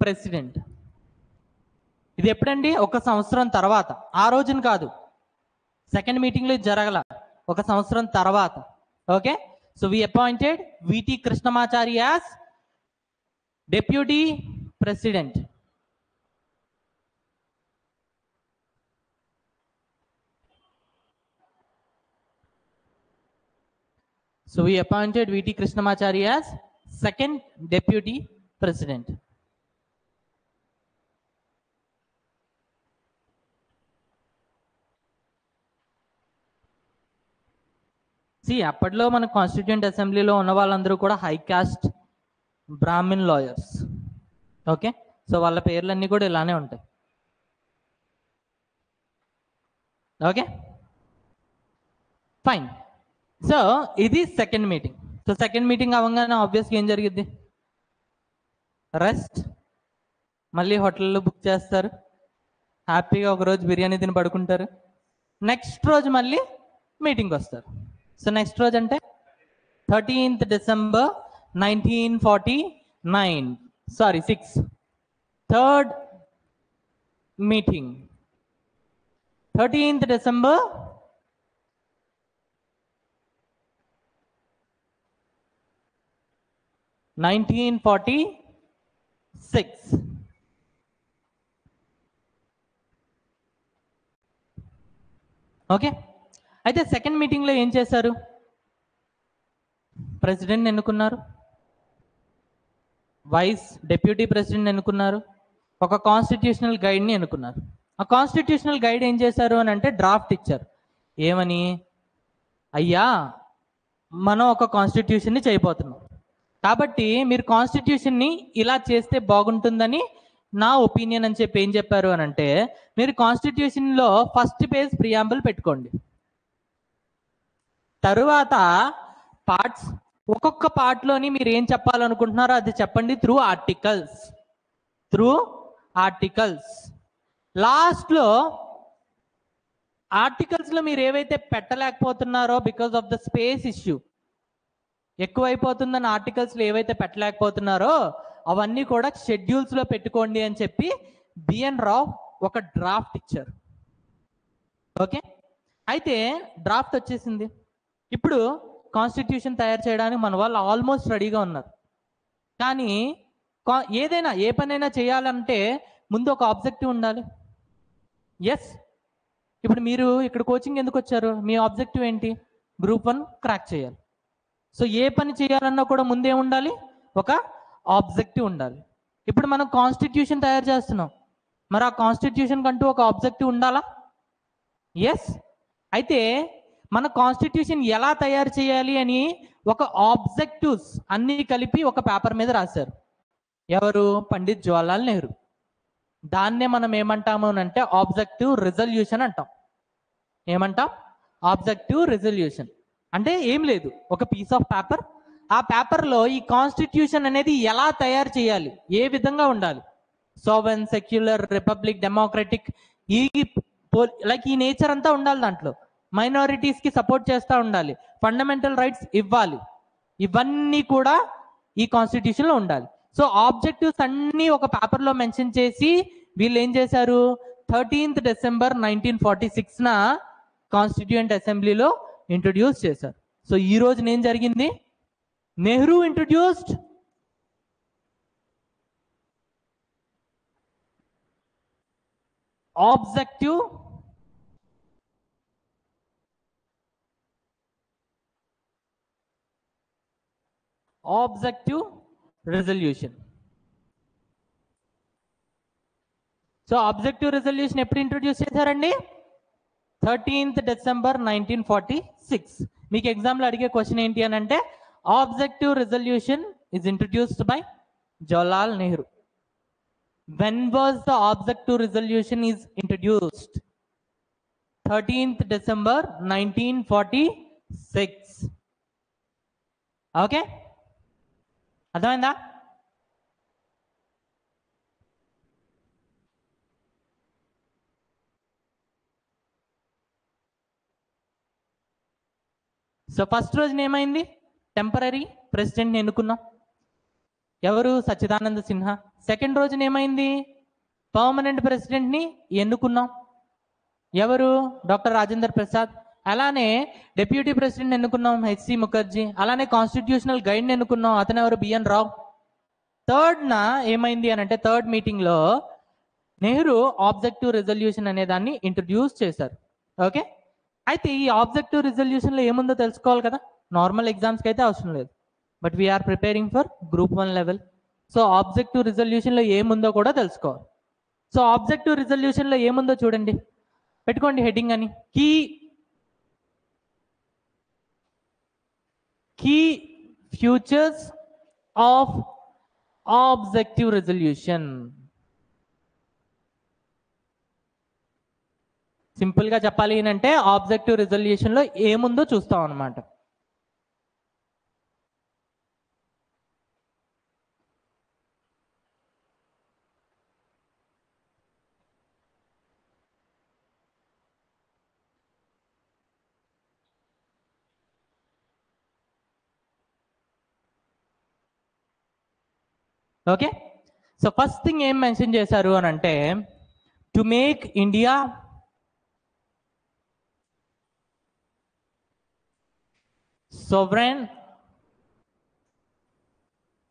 president. ఇది ఎప్పుడండి? ఒక సంవత్సరం తర్వాత. ఆ రోజున కాదు, సెకండ్ మీటింగ్లో జరగల, ఒక సంవత్సరం తర్వాత. Okay, so we appointed V T Krishnamachari as deputy president. So we appointed V T Krishnamachari as second deputy president. అప్పట్లో మన కాన్స్టిట్యూంట్ అసెంబ్లీలో ఉన్న వాళ్ళందరూ కూడా high caste Brahmin lawyers. Okay, so వాళ్ళ పేర్లన్నీ కూడా ఇలానే ఉంటాయి. Okay, fine. సో ఇది second meeting. So second meeting అవ్వగానే ఆబ్వియస్గా ఏం జరిగింది? రెస్ట్, మళ్ళీ హోటల్లో బుక్ చేస్తారు, హ్యాపీగా ఒకరోజు బిర్యానీ తిని పడుకుంటారు. నెక్స్ట్ రోజు మళ్ళీ మీటింగ్ వస్తారు. సో నెక్స్ట్ రోజు అంటే 13th December 1949, sorry 6, third meeting 13th December 1946. Okay, అయితే సెకండ్ మీటింగ్లో ఏం చేశారు? ప్రెసిడెంట్ ఎన్నుకున్నారు, వైస్ డెప్యూటీ ప్రెసిడెంట్ ఎన్నుకున్నారు, ఒక కాన్స్టిట్యూషనల్ గైడ్ని ఎన్నుకున్నారు. ఆ కాన్స్టిట్యూషనల్ గైడ్ ఏం చేశారు అని అంటే డ్రాఫ్ట్ ఇచ్చారు. ఏమని? అయ్యా, మనం ఒక కాన్స్టిట్యూషన్ని చేయబోతున్నాం, కాబట్టి మీరు కాన్స్టిట్యూషన్ని ఇలా చేస్తే బాగుంటుందని నా ఒపీనియన్ అని చెప్పి ఏం చెప్పారు అని అంటే, మీరు కాన్స్టిట్యూషన్లో ఫస్ట్ పేజ్ ప్రియాంబుల్ పెట్టుకోండి, తరువాత పార్ట్స్, ఒక్కొక్క పార్ట్లోని మీరు ఏం చెప్పాలనుకుంటున్నారో అది చెప్పండి త్రూ ఆర్టికల్స్. లాస్ట్లో ఆర్టికల్స్లో మీరు ఏవైతే పెట్టలేకపోతున్నారో because of the space issue, ఎక్కువైపోతుందని ఆర్టికల్స్లో ఏవైతే పెట్టలేకపోతున్నారో అవన్నీ కూడా షెడ్యూల్స్లో పెట్టుకోండి అని చెప్పి బిఎన్ రావు ఒక డ్రాఫ్ట్ ఇచ్చారు. ఓకే, అయితే డ్రాఫ్ట్ వచ్చేసింది. ఇప్పుడు కాన్స్టిట్యూషన్ తయారు చేయడానికి మన వాళ్ళు ఆల్మోస్ట్ రెడీగా ఉన్నారు. కానీ ఏదైనా ఏ పనైనా చేయాలంటే ముందు ఒక ఆబ్జెక్టివ్ ఉండాలి. ఎస్, ఇప్పుడు మీరు ఇక్కడ కోచింగ్ ఎందుకు వచ్చారు? మీ ఆబ్జెక్టివ్ ఏంటి? గ్రూప్ 1 క్రాక్ చేయాలి. సో ఏ పని చేయాలన్నా కూడా ముందే ఉండాలి, ఒక ఆబ్జెక్టివ్ ఉండాలి. ఇప్పుడు మనం కాన్స్టిట్యూషన్ తయారు చేస్తున్నాం, మరి ఆ కాన్స్టిట్యూషన్ కంటూ ఒక ఆబ్జెక్టివ్ ఉండాలా? ఎస్. అయితే మన కాన్స్టిట్యూషన్ ఎలా తయారు చేయాలి అని ఒక ఆబ్జెక్టివ్స్ అన్ని కలిపి ఒక పేపర్ మీద రాశారు. ఎవరు? పండిత్ జవహర్లాల్ నెహ్రూ. దాన్నే మనం ఏమంటాము అంటే ఆబ్జెక్టివ్ రిజల్యూషన్ అంటాం. ఏమంటాం? ఆబ్జెక్టివ్ రిజల్యూషన్ అంటే ఏం లేదు, ఒక పీస్ ఆఫ్ పేపర్. ఆ పేపర్లో ఈ కాన్స్టిట్యూషన్ అనేది ఎలా తయారు చేయాలి, ఏ విధంగా ఉండాలి, సోవెన్, సెక్యులర్, రిపబ్లిక్, డెమోక్రటిక్, ఈ లైక్ ఈ నేచర్ అంతా ఉండాలి. దాంట్లో మైనారిటీస్కి సపోర్ట్ చేస్తూ ఉండాలి, ఫండమెంటల్ రైట్స్ ఇవ్వాలి, ఇవన్నీ కూడా ఈ కాన్స్టిట్యూషన్లో ఉండాలి. సో ఆబ్జెక్టివ్స్ అన్నీ ఒక పేపర్లో మెన్షన్ చేసి వీళ్ళు ఏం చేశారు? 13th December 1946న కాన్స్టిట్యూయెంట్ అసెంబ్లీలో ఇంట్రొడ్యూస్ చేశారు. సో ఈ రోజున ఏం జరిగింది? Nehru introduced objective resolution. So objective resolution ఎప్పుడు ఇంట్రొడ్యూస్ చేశారండి? 13th December 1946. మీకు ఎగ్జామ్లో అడిగే క్వశ్చన్ ఏంటి అని అంటే objective resolution is introduced by Jawaharlal Nehru. When was the objective resolution is introduced? 13th December 1946. Okay, అర్థమైందా? సో ఫస్ట్ రోజున ఏమైంది? టెంపరీ ప్రెసిడెంట్ని ఎన్నుకున్నాం, ఎవరు? సచ్చిదానంద సిన్హా. సెకండ్ రోజున ఏమైంది? పర్మనెంట్ ప్రెసిడెంట్ని ఎన్నుకున్నాం, ఎవరు? డాక్టర్ రాజేందర్ ప్రసాద్. అలానే డెప్యూటీ ప్రెసిడెంట్ ఎన్నుకున్నాం, హెచ్సి ముఖర్జీ. అలానే కాన్స్టిట్యూషనల్ గైడ్ని ఎన్నుకున్నాం, అతను ఎవరు? బిఎన్ రావ్. థర్డ్న ఏమైంది అని అంటే థర్డ్ మీటింగ్లో నెహ్రూ ఆబ్జెక్టివ్ రిజల్యూషన్ అనే దాన్ని ఇంట్రడ్యూస్ చేశారు. ఓకే, అయితే ఈ ఆబ్జెక్టివ్ రిజల్యూషన్లో ఏముందో తెలుసుకోవాలి కదా. నార్మల్ ఎగ్జామ్స్కి అయితే అవసరం లేదు, but we're preparing for group 1 level. So objective రిజల్యూషన్లో ఏముందో కూడా తెలుసుకోవాలి. సో ఆబ్జెక్టివ్ రిజల్యూషన్లో ఏముందో చూడండి, పెట్టుకోండి హెడ్డింగ్ అని. Key futures of objective resolution. Simple గా చెప్పాలి అంటే ఆబ్జెక్టివ్ రిజల్యూషన్ లో ఏముందో చూస్తాం అన్నమాట. ఓకే, సో ఫస్ట్ థింగ్ ఏం మెన్షన్ చేశారు అని అంటే to make India sovereign,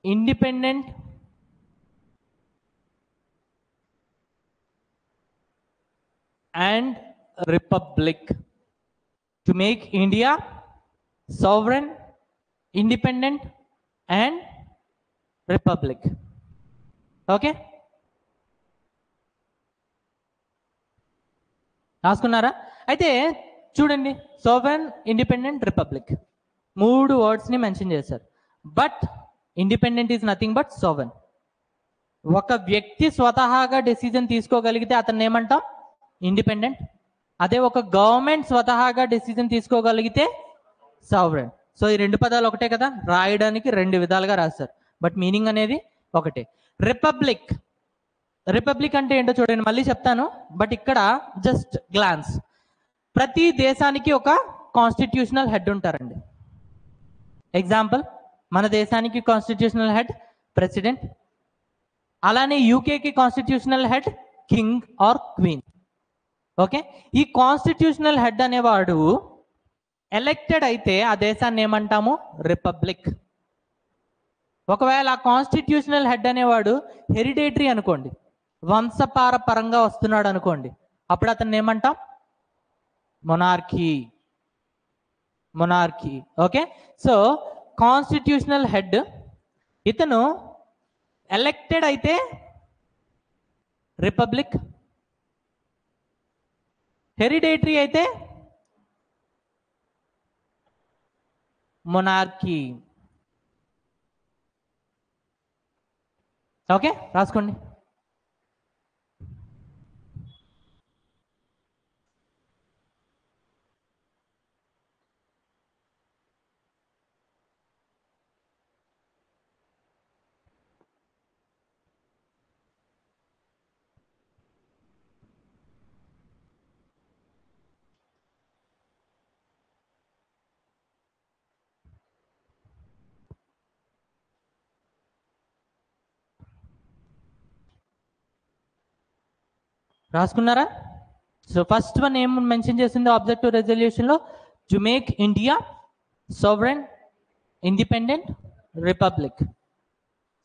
independent, and republic. To make India sovereign, independent, and republic. Okay, రాసుకున్నారా? అయితే చూడండి, సోవరెన్, ఇండిపెండెంట్, రిపబ్లిక్, 3 వర్డ్స్ని మెన్షన్ చేశారు. But independent is nothing but sovereign. ఒక వ్యక్తి స్వతహాగా డెసిజన్ తీసుకోగలిగితే అతన్ని ఏమంటాం? ఇండిపెండెంట్. అదే ఒక గవర్నమెంట్ స్వతహాగా డెసిజన్ తీసుకోగలిగితే సావరెన్. సో ఈ 2 పదాలు ఒకటే కదా, రాయడానికి 2 విధాలుగా రాస్తారు, బట్ మీనింగ్ అనేది ఒకటే. రిపబ్లిక్, రిపబ్లిక్ అంటే ఏంటో చూడండి, మళ్ళీ చెప్తాను, బట్ ఇక్కడ జస్ట్ గ్లాన్స్. ప్రతి దేశానికి ఒక కాన్స్టిట్యూషనల్ హెడ్ ఉంటారండి. ఎగ్జాంపుల్, మన దేశానికి కాన్స్టిట్యూషనల్ హెడ్ ప్రెసిడెంట్. అలానే యూకేకి constitutional head king or queen. Okay, ఈ కాన్స్టిట్యూషనల్ హెడ్ అనేవాడు ఎలెక్టెడ్ అయితే ఆ దేశాన్ని ఏమంటాము? రిపబ్లిక్. ఒకవేళ ఆ కాన్స్టిట్యూషనల్ హెడ్ అనేవాడు హెరిడేటరీ అనుకోండి, వంశపారపరంగా వస్తున్నాడు అనుకోండి, అప్పుడు అతన్ని ఏమంటాం? Monarchy. Monarchy. Okay, so constitutional head ఇతను ఎలెక్టెడ్ అయితే రిపబ్లిక్, హెరిడేటరీ అయితే మొనార్కీ. ఓకే, రాసుకోండి. రాసుకున్నారా? సో ఫస్ట్ వన్ ఏం మెన్షన్ చేసింది ఆబ్జెక్టివ్ రెజల్యూషన్లో? To make India sovereign, independent, republic.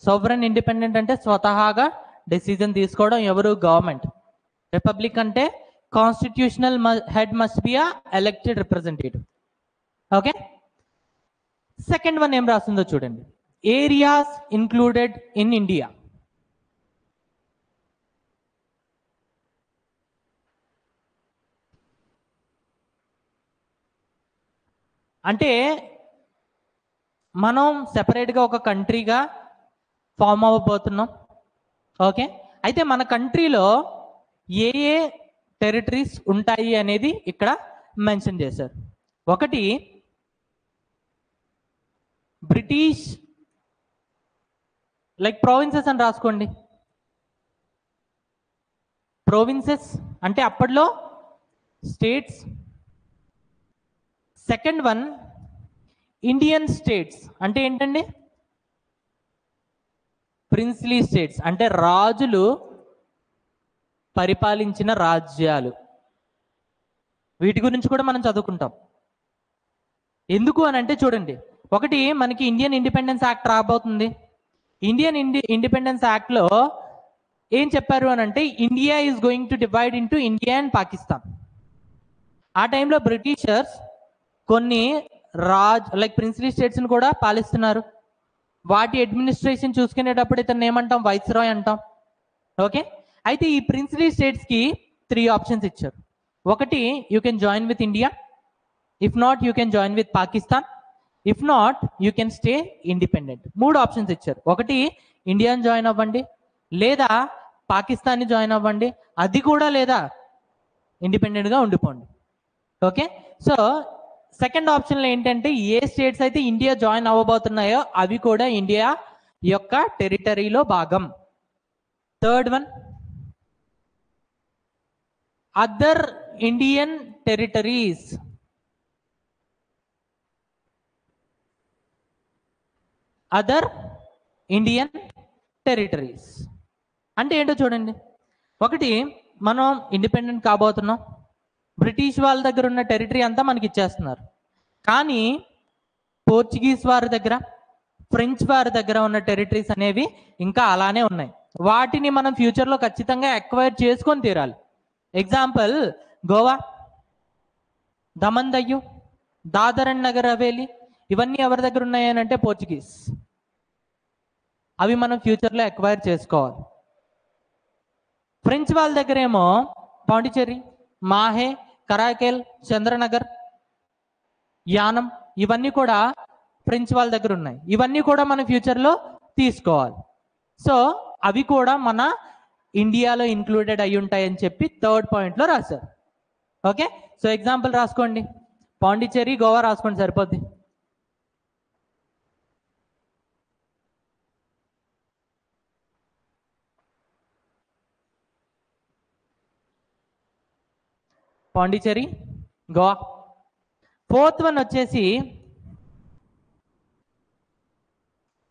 Sovereign, independent అంటే స్వతహాగా డెసిజన్ తీసుకోవడం, ఎవరు? గవర్నమెంట్. రిపబ్లిక్ అంటే constitutional head must be a elected representative. Okay, second one ఏం రాస్తుందో చూడండి. Areas included in India. అంటే మనం సెపరేట్గా ఒక కంట్రీగా ఫామ్ అవ్వబోతున్నాం. ఓకే, అయితే మన కంట్రీలో ఏ ఏ టెరిటరీస్ ఉంటాయి అనేది ఇక్కడ మెన్షన్ చేశారు. ఒకటి బ్రిటిష్, లైక్ ప్రావిన్సెస్ అని రాసుకోండి. ప్రొవిన్సెస్ అంటే అప్పట్లో states. Second one Indian states అంటే ఏంటండి? ప్రిన్స్లీ స్టేట్స్ అంటే రాజులు పరిపాలించిన రాజ్యాలు. వీటి గురించి కూడా మనం చదువుకుంటాం. ఎందుకు అని అంటే చూడండి, ఒకటి మనకి ఇండియన్ ఇండిపెండెన్స్ యాక్ట్ రాబోతుంది. ఇండియన్ ఇండిపెండెన్స్ యాక్ట్లో ఏం చెప్పారు అని అంటే India is going to divide into India and Pakistan. ఆ టైంలో బ్రిటిషర్స్ కొన్ని లైక్ ప్రిన్స్లీ స్టేట్స్ని కూడా పాలిస్తున్నారు. వాటి అడ్మినిస్ట్రేషన్ చూసుకునేటప్పుడు ఇతను ఏమంటాం? వైస్రాయ్ అంటాం. ఓకే, అయితే ఈ ప్రిన్స్లీ స్టేట్స్కి 3 ఆప్షన్స్ ఇచ్చారు. ఒకటి, you can join with India. If not, you can join with Pakistan. If not, you can stay independent. 3 options ఇచ్చారు. ఒకటి, ఇండియాని జాయిన్ అవ్వండి, లేదా పాకిస్తాన్ని జాయిన్ అవ్వండి, అది కూడా లేదా ఇండిపెండెంట్గా ఉండిపోండి. ఓకే, సో సెకండ్ ఆప్షన్లో ఏంటంటే ఏ స్టేట్స్ అయితే ఇండియా జాయిన్ అవ్వబోతున్నాయో అవి కూడా ఇండియా యొక్క టెరిటరీలో భాగం. Third one, other Indian territories. Other Indian territories అంటే ఏంటో చూడండి. ఒకటి, మనం ఇండిపెండెంట్ కాబోతున్నాం, బ్రిటిష్ వాళ్ళ దగ్గర ఉన్న టెరిటరీ అంతా మనకి ఇచ్చేస్తున్నారు. కానీ పోర్చుగీస్ వారి దగ్గర, ఫ్రెంచ్ వారి దగ్గర ఉన్న టెరిటరీస్ అనేవి ఇంకా అలానే ఉన్నాయి. వాటిని మనం ఫ్యూచర్లో ఖచ్చితంగా ఎక్వైర్ చేసుకొని తీరాలి. ఎగ్జాంపుల్, గోవా, దమన్ దయ్యు, దాదర్ అండ్ నగర్ హవేలీ, ఇవన్నీ ఎవరి దగ్గర ఉన్నాయని అంటే పోర్చుగీస్. అవి మనం ఫ్యూచర్లో ఎక్వైర్ చేసుకోవాలి. ఫ్రెంచ్ వాళ్ళ దగ్గర ఏమో పాండిచేరి, మాహే, కరాకేల్, చంద్రనగర్, యానం, ఇవన్నీ కూడా ఫ్రెంచ్ వాళ్ళ దగ్గర ఉన్నాయి. ఇవన్నీ కూడా మన ఫ్యూచర్లో తీసుకోవాలి. సో అవి కూడా మన ఇండియాలో ఇంక్లూడెడ్ అయి ఉంటాయని చెప్పి థర్డ్ పాయింట్లో రాశారు. ఓకే, సో ఎగ్జాంపుల్ రాసుకోండి. పాండిచేరి, గోవా రాసుకోండి, సరిపోద్ది. పాండిచేరి, గోవా. ఫోర్త్ వన్ వచ్చేసి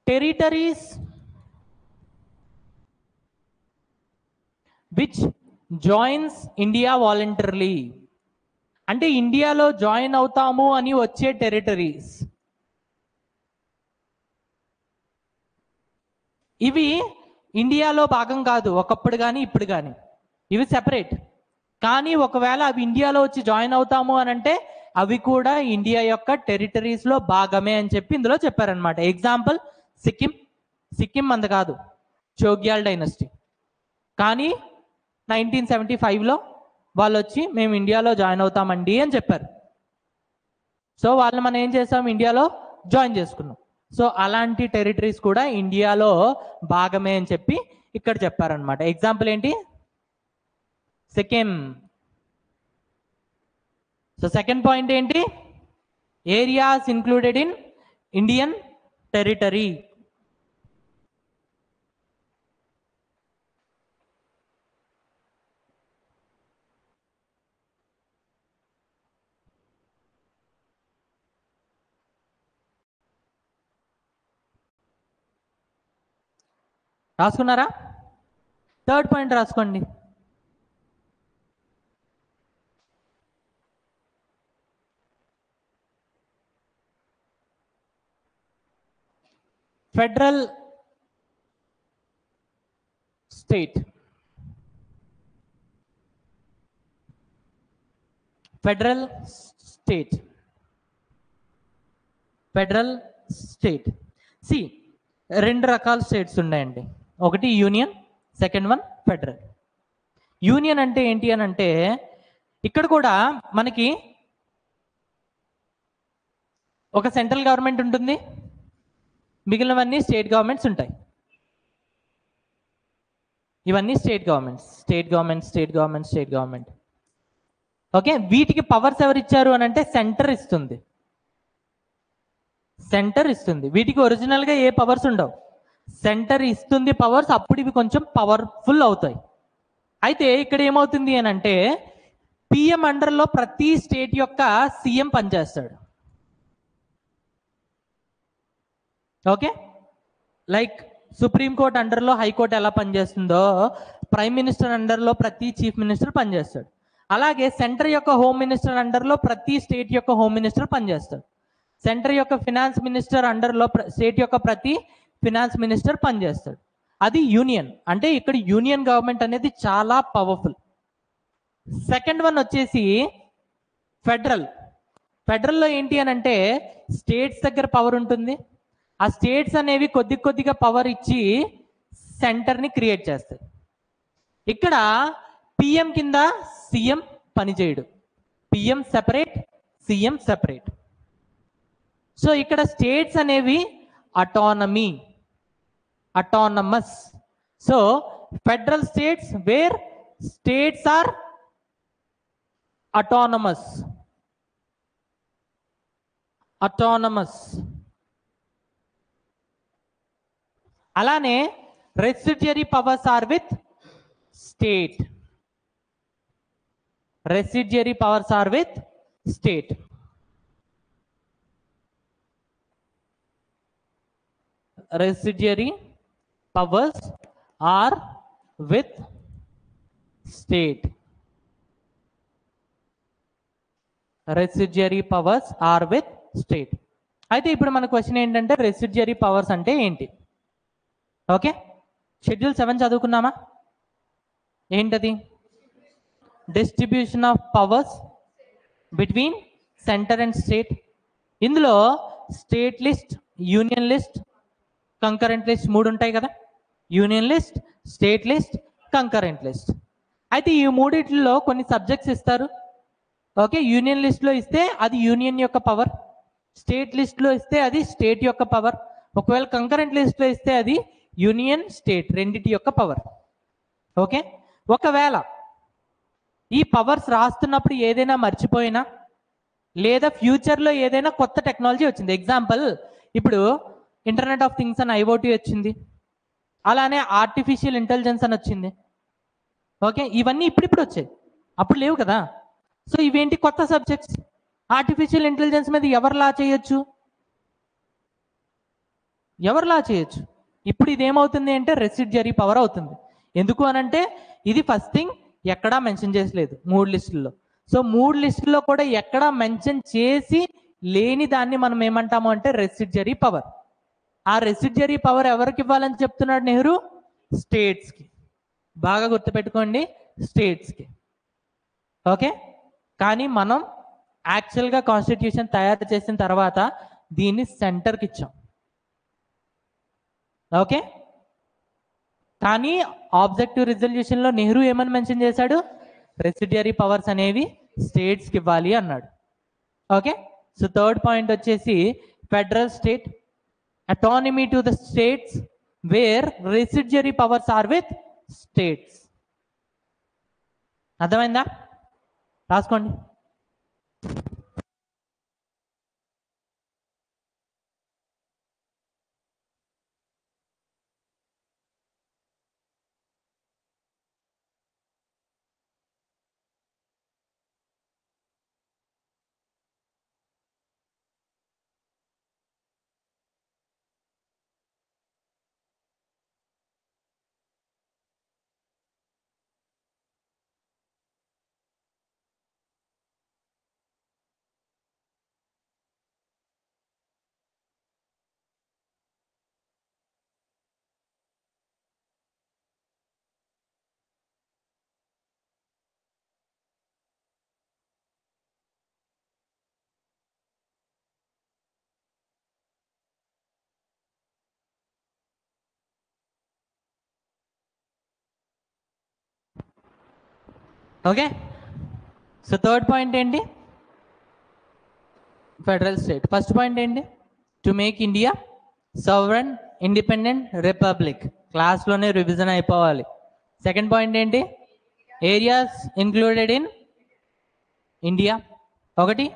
territories which joins India voluntarily. అంటే ఇండియాలో జాయిన్ అవుతాము అని వచ్చే టెరిటరీస్. ఇవి ఇండియాలో భాగం కాదు ఒకప్పుడు కానీ ఇప్పుడు కానీ, ఇవి సెపరేట్. కానీ ఒకవేళ అవి ఇండియాలో వచ్చి జాయిన్ అవుతాము అని అంటే అవి కూడా ఇండియా యొక్క టెరిటరీస్లో భాగమే అని చెప్పి ఇందులో చెప్పారనమాట. ఎగ్జాంపుల్, సిక్కిం అంత కాదు, చోగ్యాల్ డైనస్టీ. కానీ 1975లో వాళ్ళు వచ్చి మేము ఇండియాలో జాయిన్ అవుతామండి అని చెప్పారు. సో వాళ్ళని మనం ఏం చేసాం? ఇండియాలో జాయిన్ చేసుకున్నాం. సో అలాంటి టెరిటరీస్ కూడా ఇండియాలో భాగమే అని చెప్పి ఇక్కడ చెప్పారనమాట. ఎగ్జాంపుల్ ఏంటి? సిక్కిం. సో సెకండ్ పాయింట్ ఏంటి? Areas included in Indian territory. రాసుకున్నారా? థర్డ్ పాయింట్ రాసుకోండి. Federal state. Federal state. Federal state. See, 2 రకాల స్టేట్స్ ఉన్నాయండి. ఒకటి union, second one federal. Union అంటే ఏంటి అని అంటే ఇక్కడ కూడా మనకి ఒక సెంట్రల్ గవర్నమెంట్ ఉంటుంది, మిగిలినవన్నీ స్టేట్ గవర్నమెంట్స్ ఉంటాయి. ఇవన్నీ స్టేట్ గవర్నమెంట్. ఓకే, వీటికి పవర్స్ ఎవరు ఇచ్చారు అని అంటే సెంటర్ ఇస్తుంది. వీటికి ఒరిజినల్గా ఏ పవర్స్ ఉండవు, సెంటర్ ఇస్తుంది పవర్స్, అప్పుడు ఇవి కొంచెం పవర్ఫుల్ అవుతాయి. అయితే ఇక్కడ ఏమవుతుంది అని అంటే పిఎం అండర్లో ప్రతి స్టేట్ యొక్క సీఎం పనిచేస్తాడు. ఓకే, లైక్ సుప్రీంకోర్టు అండర్లో హైకోర్టు ఎలా పనిచేస్తుందో, ప్రైమ్ మినిస్టర్ అండర్లో ప్రతి చీఫ్ మినిస్టర్ పనిచేస్తాడు. అలాగే సెంటర్ యొక్క హోమ్ మినిస్టర్ అండర్లో ప్రతి స్టేట్ యొక్క హోమ్ మినిస్టర్ పనిచేస్తాడు. సెంటర్ యొక్క ఫినాన్స్ మినిస్టర్ అండర్లో స్టేట్ యొక్క ప్రతి ఫినాన్స్ మినిస్టర్ పనిచేస్తాడు. అది యూనియన్. అంటే ఇక్కడ యూనియన్ గవర్నమెంట్ అనేది చాలా పవర్ఫుల్. సెకండ్ వన్ వచ్చేసి ఫెడరల్లో ఏంటి అని అంటే స్టేట్స్ దగ్గర పవర్ ఉంటుంది. ఆ స్టేట్స్ అనేవి కొద్దిగా పవర్ ఇచ్చి సెంటర్ని క్రియేట్ చేస్తాయి. ఇక్కడ పిఎం కింద సీఎం పనిచేయడు, PM separate, CM separate. So ఇక్కడ స్టేట్స్ అనేవి autonomous. So federal states where states are autonomous. అలానే residuary powers are with state. Residuary powers are with state. Residuary powers are with state. Residuary powers are with state. అయితే ఇప్పుడు మన question ఏంటంటే residuary powers అంటే ఏంటి? Okay, schedule 7 చదువుకున్నామా? ఏంటది? Distribution of powers between centre and state. ఇందులో state list, union list, concurrent list 3 ఉంటాయి కదా. Union list, state list, concurrent list. అయితే ఈ మూడిట్లో కొన్ని సబ్జెక్ట్స్ ఇస్తారు. ఓకే, యూనియన్ లిస్ట్లో ఇస్తే అది యూనియన్ యొక్క పవర్, స్టేట్ లిస్ట్లో ఇస్తే అది స్టేట్ యొక్క పవర్, ఒకవేళ కంకరెంట్ లిస్ట్లో ఇస్తే అది యూనియన్ స్టేట్ రెండిటి యొక్క పవర్. ఓకే, ఒకవేళ ఈ పవర్స్ రాస్తున్నప్పుడు ఏదైనా మర్చిపోయినా లేదా ఫ్యూచర్లో ఏదైనా కొత్త టెక్నాలజీ వచ్చింది, ఎగ్జాంపుల్ ఇప్పుడు ఇంటర్నెట్ ఆఫ్ థింగ్స్ అని ఐఓటీ వచ్చింది, అలానే ఆర్టిఫిషియల్ ఇంటెలిజెన్స్ అని వచ్చింది. ఓకే, ఇవన్నీ ఇప్పుడు వచ్చాయి, అప్పుడు లేవు కదా. సో ఇవేంటి? కొత్త సబ్జెక్ట్స్. ఆర్టిఫిషియల్ ఇంటెలిజెన్స్ మీద ఎవరు లా చేయొచ్చు? ఇప్పుడు ఇది ఏమవుతుంది అంటే రెసిడ్యూరీ పవర్ అవుతుంది. ఎందుకు అనంటే ఇది ఫస్ట్ థింగ్ ఎక్కడా మెన్షన్ చేసలేదు 3 లిస్టుల్లో. సో 3 లిస్టుల్లో కూడా ఎక్కడా మెన్షన్ చేసి లేని దాన్ని మనం ఏమంటాము అంటే రెసిడ్యూరీ పవర్. ఆ రెసిడ్యూరీ పవర్ ఎవరికి ఇవ్వాలని చెప్తున్నాడు నెహ్రూ? స్టేట్స్కి. బాగా గుర్తుపెట్టుకోండి, స్టేట్స్కి. ఓకే, కానీ మనం యాక్చువల్గా కాన్స్టిట్యూషన్ తయారు చేసిన తర్వాత దీన్ని సెంటర్కి ఇచ్చాం. ఓకే, కానీ ఆబ్జెక్టివ్ రిజల్యూషన్లో నెహ్రూ ఏమని మెన్షన్ చేశాడు? రెసిడ్యూరీ పవర్స్ అనేవి స్టేట్స్కి ఇవ్వాలి అన్నాడు. ఓకే, సో థర్డ్ పాయింట్ వచ్చేసి federal state, autonomy to the states where residuary powers are with states. అర్థమైందా? రాసుకోండి. ఓకే, సో థర్డ్ పాయింట్ ఏంటి? Federal state. ఫస్ట్ పాయింట్ ఏంటి? To make India sovereign independent republic. క్లాస్లోనే రివిజన్ అయిపోవాలి. Second point ఏంటి? Areas included in India. ఒకటి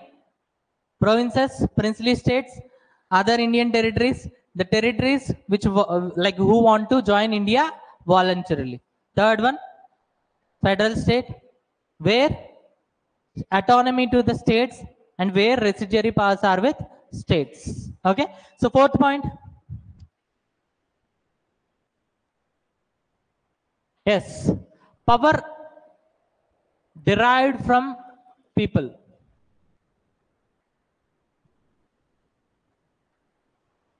provinces, princely states, other Indian territories, the territories which like who want to join India voluntarily. Third one, federal state, where autonomy to the states and where residuary powers are with states. Okay, so fourth point, yes, power derived from people.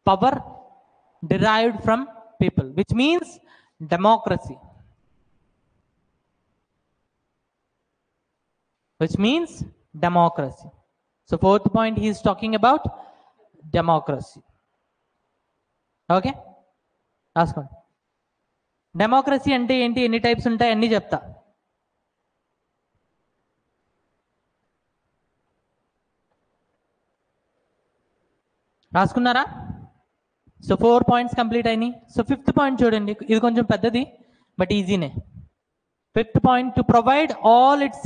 Power derived from people, which means democracy. Which means democracy. So fourth point, he is talking about democracy. Okay, రాసుకోండి. Democracy అంటే ఏంటి, ఎన్ని types ఉంటాయి అన్నీ చెప్తా. రాసుకున్నారా? So 4 points complete అయినాయి. So fifth point చూడండి, ఇది కొంచెం పెద్దది బట్ ఈజీనే. Fifth point, to provide all its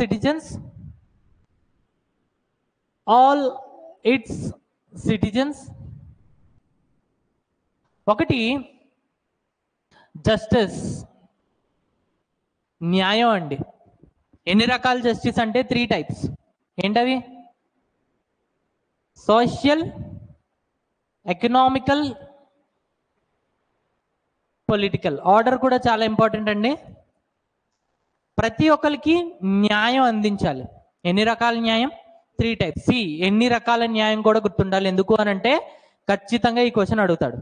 citizens ఒకటి జస్టిస్, న్యాయం అండి. ఎన్ని రకాల జస్టిస్ అంటే 3 టైప్స్. ఏంటవి? Social, economical, political. ఆర్డర్ కూడా చాలా ఇంపార్టెంట్ అండి. ప్రతి ఒక్కరికి న్యాయం అందించాలి. ఎన్ని రకాల న్యాయం? 3 టైప్స్. ఎన్ని రకాల న్యాయం కూడా గుర్తుండాలి. ఎందుకు అని అంటే ఖచ్చితంగా ఈ క్వశ్చన్ అడుగుతాడు.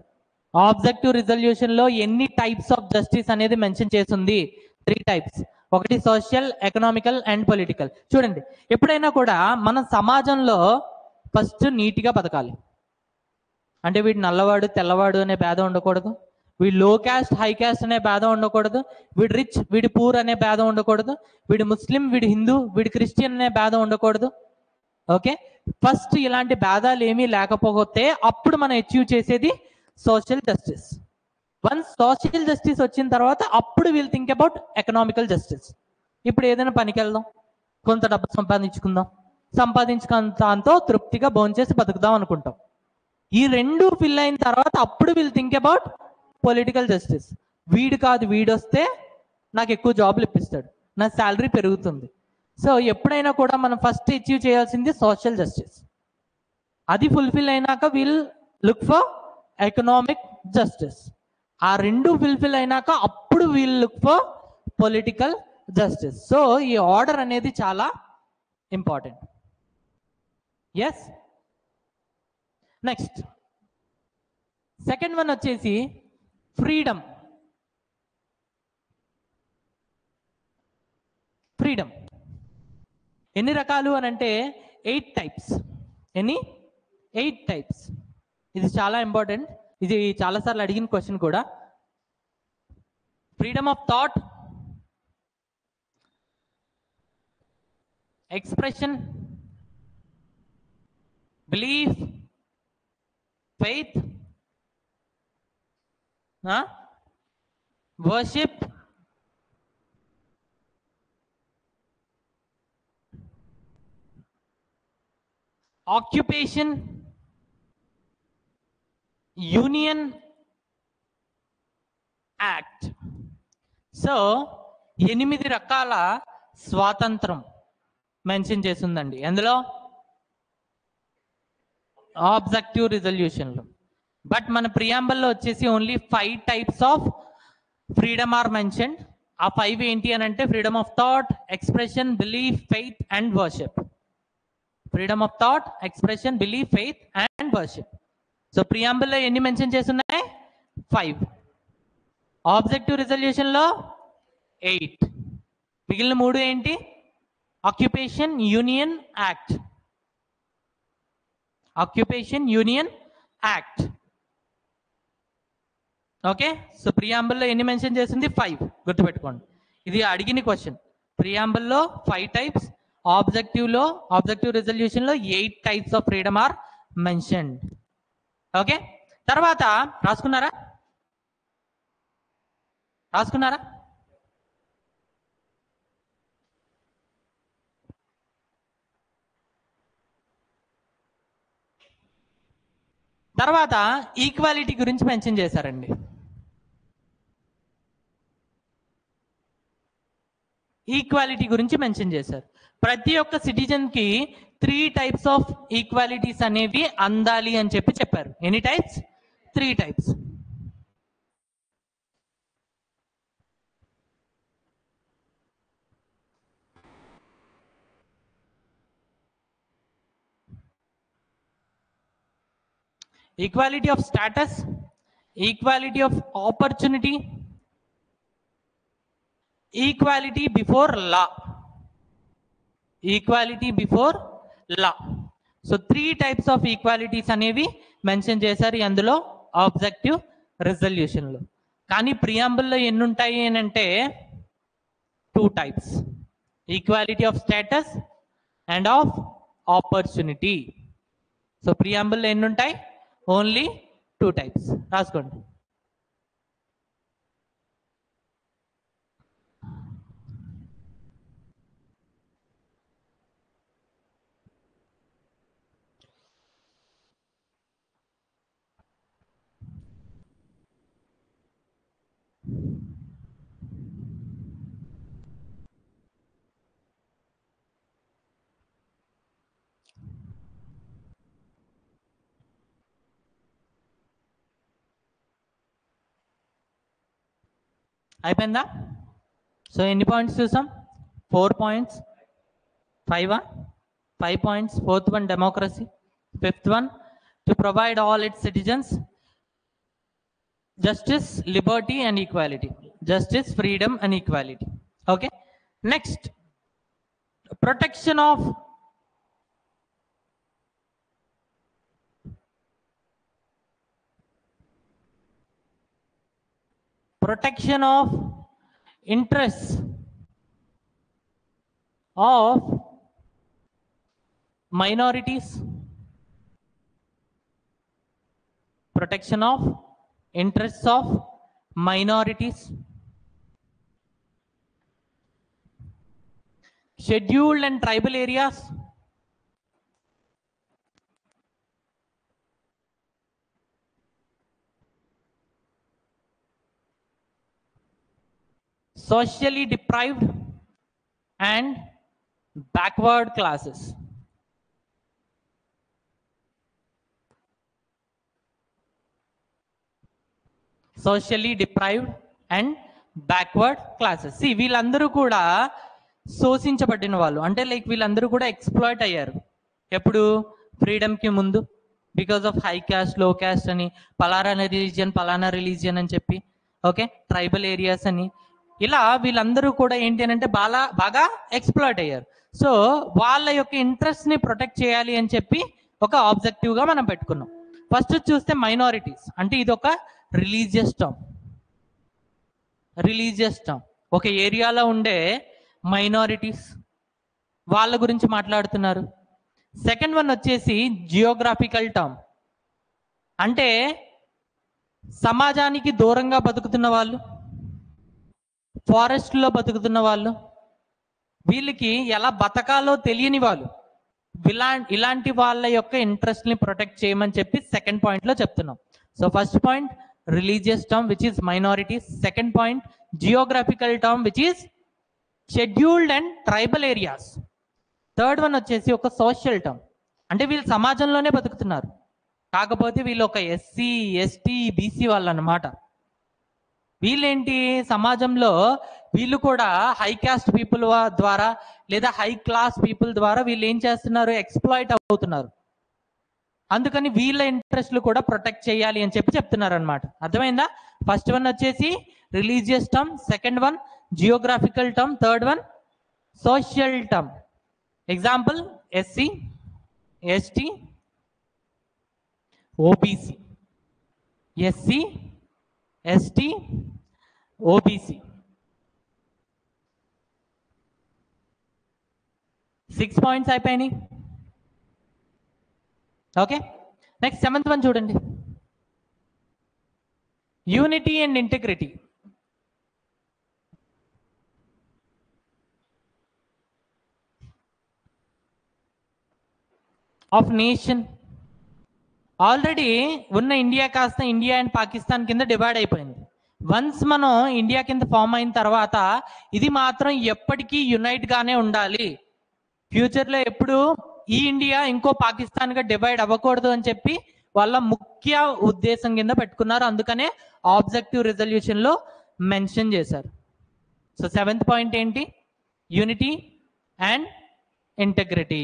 ఆబ్జెక్టివ్ రిజల్యూషన్ లో ఎన్ని టైప్స్ ఆఫ్ జస్టిస్ అనేది మెన్షన్ చేస్తుంది? 3 టైప్స్. ఒకటి సోషల్, ఎకనామికల్ అండ్ పొలిటికల్. చూడండి, ఎప్పుడైనా కూడా మన సమాజంలో ఫస్ట్ నీట్గా బతకాలి. అంటే వీడు నల్లవాడు తెల్లవాడు అనే భేదం ఉండకూడదు, వీడు లో క్యాస్ట్ హై క్యాస్ట్ అనే భేదం ఉండకూడదు, వీడు రిచ్ వీడి పూర్ అనే భేదం ఉండకూడదు, వీడు ముస్లిం వీడి హిందూ వీడి క్రిస్టియన్ అనే భేదం ఉండకూడదు. ఓకే, ఫస్ట్ ఇలాంటి భేదాలు ఏమీ లేకపోతే అప్పుడు మనం అచీవ్ చేసేది social justice. Once social justice వచ్చిన తర్వాత అప్పుడు we'll think about economical justice. ఇప్పుడు ఏదైనా పనికి వెళ్దాం, కొంత డబ్బు సంపాదించుకుందాం, సంపాదించుకున్న దాంతో తృప్తిగా భోంచేసి బతుకుదాం అనుకుంటాం. ఈ 2 ఫిల్ అయిన తర్వాత అప్పుడు we'll think about political justice. వీడు కాదు, వీడొస్తే నాకు ఎక్కువ జాబ్లు ఇప్పిస్తాడు, నా శాలరీ పెరుగుతుంది. సో ఎప్పుడైనా కూడా మనం ఫస్ట్ అచీవ్ చేయాల్సింది సోషల్ జస్టిస్. అది ఫుల్ఫిల్ అయినాక will look for economic justice. ఆ 2 ఫుల్ఫిల్ అయినాక అప్పుడు will look for political justice. So ఈ ఆర్డర్ అనేది చాలా important. Yes, next second one వచ్చేసి ఫ్రీడమ్. ఫ్రీడమ్ ఎన్ని రకాలు అని అంటే 8 టైప్స్. ఎన్ని? 8 టైప్స్. ఇది చాలా ఇంపార్టెంట్, ఇది చాలాసార్లు అడిగిన క్వశ్చన్ కూడా. Freedom of thought, expression, belief, faith, worship, occupation, union, act. So 8 రకాల స్వాతంత్రం మెన్షన్ చేసిందండి ఎందులో? ఆబ్జెక్టివ్ రిజల్యూషన్ లో. బట్ మన ప్రియాంబల్లో వచ్చేసి only 5 types of freedom are mention. ఆ 5 ఏంటి అని అంటే freedom of thought, expression, belief, faith and worship. Freedom of thought, expression, belief, faith and worship. So ప్రియాంబల్లో ఎన్ని మెన్షన్ చేస్తున్నాయి? 5. ఆబ్జెక్టివ్ రిజల్యూషన్ లో 8. మిగిలిన 3 ఏంటి? Occupation, union, act. Occupation, union, act. Okay, so ప్రియాంబుల్లో ఎన్ని మెన్షన్ చేసింది? 5. గుర్తుపెట్టుకోండి, ఇది అడిగిన క్వశ్చన్. ప్రియాంబుల్లో 5 టైప్స్, ఆబ్జెక్టివ్ రిజల్యూషన్ లో 8 types of freedom are mentioned. Okay, తర్వాత రాసుకున్నారా? తర్వాత ఈక్వాలిటీ గురించి మెన్షన్ చేశారండి. ఈక్వాలిటీ గురించి మెన్షన్ చేశారు. ప్రతి ఒక్క సిటిజన్ కి 3 టైప్స్ ఆఫ్ ఈక్వాలిటీస్ అనేవి అందాలి అని చెప్పారు. ఎన్ని types? 3 types. Equality of status, equality of opportunity, equality before law. Equality before law. So 3 types of equalities అనేవి మెన్షన్ చేశారు అందులో ఆబ్జెక్టివ్ రెజల్యూషన్లో. కానీ ప్రియాంబుల్లో ఎన్ని ఉంటాయి అని అంటే 2 types, equality of status and of opportunity. So ప్రియాంబుల్లో ఎన్ని ఉంటాయి? Only 2 types. రాసుకోండి. అయిపోయిందా? సో ఎన్ని పాయింట్స్ చూసాం? 4 points. 5 points. 4th one democracy. 5th one to provide all its citizens justice, liberty and equality. Justice, freedom and equality. Okay, next, protection of interests of minorities. Protection of interests of minorities. Scheduled and tribal areas. Socially deprived and backward classes. Socially deprived and backward classes. See, వీళ్ళందరూ కూడా శోషించబడిన వాళ్ళు, అంటే like వీళ్ళందరూ కూడా exploit అయ్యారు. ఎప్పుడు? ఫ్రీడమ్కి ముందు. Because of high caste, లో క్యాస్ట్ అని, పలానా రిలీజియన్ అని చెప్పి, ఓకే, ట్రైబల్ ఏరియాస్ అని, ఇలా వీళ్ళందరూ కూడా ఏంటి అని అంటే బాగా ఎక్స్ప్లాయిట్ అయ్యారు. సో వాళ్ళ యొక్క ఇంట్రెస్ట్ ని ప్రొటెక్ట్ చేయాలి అని చెప్పి ఒక ఆబ్జెక్టివ్ గా మనం పెట్టుకున్నాం. ఫస్ట్ చూస్తే మైనారిటీస్ అంటే ఇది ఒక రిలీజియస్ టర్మ్. ఒక ఏరియాలో ఉండే మైనారిటీస్ వాళ్ళ గురించి మాట్లాడుతున్నారు. సెకండ్ వన్ వచ్చేసి జియోగ్రాఫికల్ టర్మ్, అంటే సమాజానికి దూరంగా బతుకుతున్న వాళ్ళు, ఫారెస్ట్లో బతుకుతున్న వాళ్ళు, వీళ్ళకి ఎలా బతకాలో తెలియని వాళ్ళు, ఇలాంటి వాళ్ళ యొక్క ఇంట్రెస్ట్ ని ప్రొటెక్ట్ చేయమని చెప్పి సెకండ్ పాయింట్ లో చెప్తున్నాం. So first point religious term which is minorities. Second point geographical term which is scheduled and tribal areas. Third one వచ్చేసి ఒక సోషల్ టర్మ్, అంటే వీళ్ళు సమాజంలోనే బతుకుతున్నారు, కాకపోతే వీళ్ళు ఒక ఎస్సీ, ఎస్టీ, బీసీ వాళ్ళు అన్నమాట. వీళ్ళేంటి, సమాజంలో వీళ్ళు కూడా హై కాస్ట్ పీపుల్ ద్వారా లేదా హై క్లాస్ పీపుల్ ద్వారా వీళ్ళు ఏం చేస్తున్నారు, ఎక్స్ప్లాయిట్ అవుతున్నారు. అందుకని వీళ్ళ ఇంట్రెస్ట్లు కూడా ప్రొటెక్ట్ చేయాలి అని చెప్పి చెప్తున్నారు అనమాట. అర్థమైందా? ఫస్ట్ వన్ వచ్చేసి religious term, second one geographical term, third one social term. Example SC, ST, OBC. SC, ST, OBC. 6 points అయిపోయినాయి. ఓకే, నెక్స్ట్ 7th వన్ చూడండి, unity and integrity. Of nation. Already ఉన్న ఇండియా కాస్త India and Pakistan కింద divide అయిపోయింది. Once మనం India కింద form అయిన తర్వాత ఇది మాత్రం ఎప్పటికీ యునైట్ గానే ఉండాలి, ఫ్యూచర్లో ఎప్పుడు ఈ ఇండియా ఇంకో పాకిస్తాన్గా డివైడ్ అవ్వకూడదు అని చెప్పి వాళ్ళ ముఖ్య ఉద్దేశం కింద పెట్టుకున్నారు. అందుకనే ఆబ్జెక్టివ్ రెజల్యూషన్లో మెన్షన్ చేశారు. సో 7th పాయింట్ ఏంటి? Unity and integrity.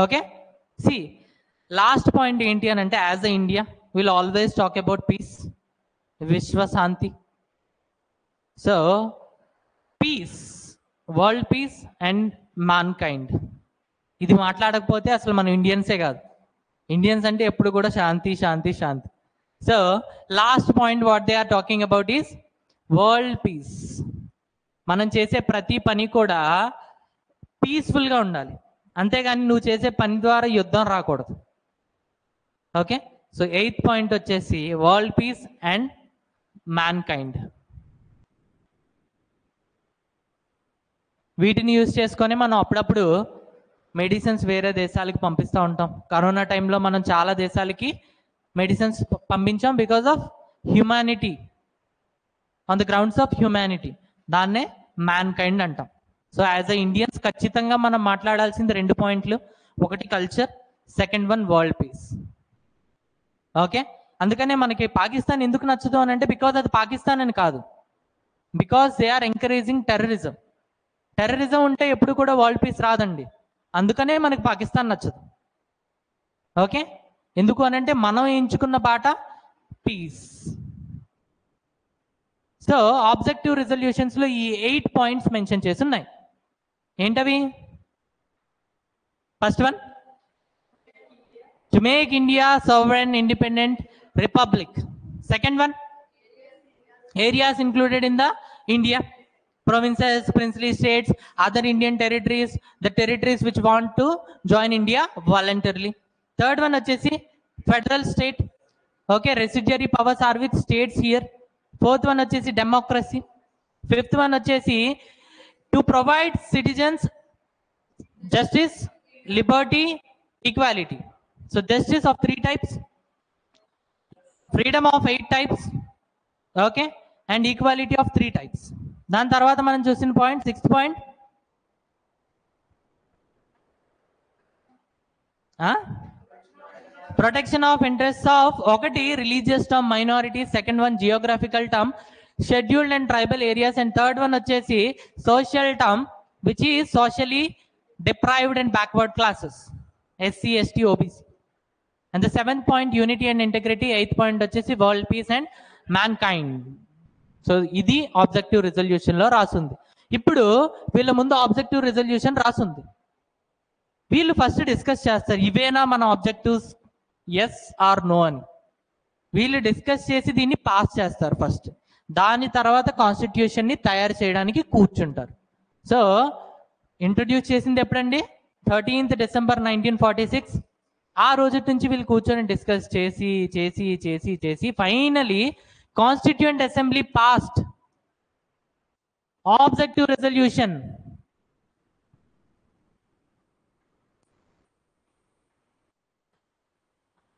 Okay, see last point ఏంటి అని అంటే, as a India will always talk about peace, విశ్వశాంతి. So peace, world peace and mankind, ఇది మాట్లాడకపోతే అసలు మనం ఇండియన్సే కాదు. ఇండియన్స్ అంటే ఎప్పుడు కూడా శాంతి శాంతి శాంతి. So last point what they are talking about is world peace. మనం చేసే ప్రతి పని కూడా పీస్ఫుల్గా ఉండాలి, అంతేగాని నువ్వు చేసే పని ద్వారా యుద్ధం రాకూడదు. ఓకే, సో 8th పాయింట్ వచ్చేసి world peace and man kind. వీటిని యూజ్ చేసుకొని మనం అప్పుడప్పుడు మెడిసిన్స్ వేరే దేశాలకు పంపిస్తూ ఉంటాం. కరోనా టైంలో మనం చాలా దేశాలకి మెడిసిన్స్ పంపించాం because of humanity, on the grounds of humanity. దాన్నే మ్యాన్ కైండ్ అంటాం. సో యాజ్ అ ఇండియన్స్ ఖచ్చితంగా మనం మాట్లాడాల్సింది 2 పాయింట్లు, ఒకటి culture, second one world peace. Okay, అందుకనే మనకి పాకిస్తాన్ ఎందుకు నచ్చదు అని అంటే, బికాజ్ అది పాకిస్తాన్ అని కాదు, because they are encouraging terrorism. Terrorism ఉంటే ఎప్పుడు కూడా వరల్డ్ పీస్ రాదండి, అందుకనే మనకి పాకిస్తాన్ నచ్చదు. ఓకే, ఎందుకు అని అంటే మనం ఎంచుకున్న బాట పీస్. సో ఆబ్జెక్టివ్ రిజల్యూషన్స్లో ఈ 8 పాయింట్స్ మెన్షన్ చేసి ఉన్నాయి. ఏంటవి? First one, to make India sovereign independent republic. Second one, areas included in the India, provinces, princely states, other Indian territories, the territories which want to join India voluntarily. Third one vachesi federal state. Okay, residuary powers are with states here. Fourth one vachesi democracy. Fifth one vachesi to provide citizens justice, liberty, equality. So justice of 3 types, freedom of 8 types, okay, and equality of 3 types. దాని తర్వాత మనం చూసిన point 6th point, protection of interest of, ఒకటి religious term minority, second one geographical term scheduled and tribal areas, and third one వచ్చేసి social term which is socially deprived and backward classes, SC, ST, OBC. And the 7th point, unity and integrity. 8th point వచ్చేసి world peace and man kind. So ఇది objective resolution లో రాసుంది. ఇప్పుడు వీళ్ళ ముందు objective resolution రాసుంది, వీళ్ళు first discuss చేస్తారు, ఇవేనా మన ఆబ్జెక్టివ్స్, ఎస్ ఆర్ నో అని. వీళ్ళు డిస్కస్ చేసి దీన్ని పాస్ చేస్తారు ఫస్ట్, దాని తర్వాత కాన్స్టిట్యూషన్ ని తయారు చేయడానికి కూర్చుంటారు. సో ఇంట్రడ్యూస్ చేసింది ఎప్పుడండి? 13th December 1946. ఆ రోజు నుంచి వీళ్ళు కూర్చొని డిస్కస్ చేసి చేసి చేసి చేసి finally constituent assembly passed objective resolution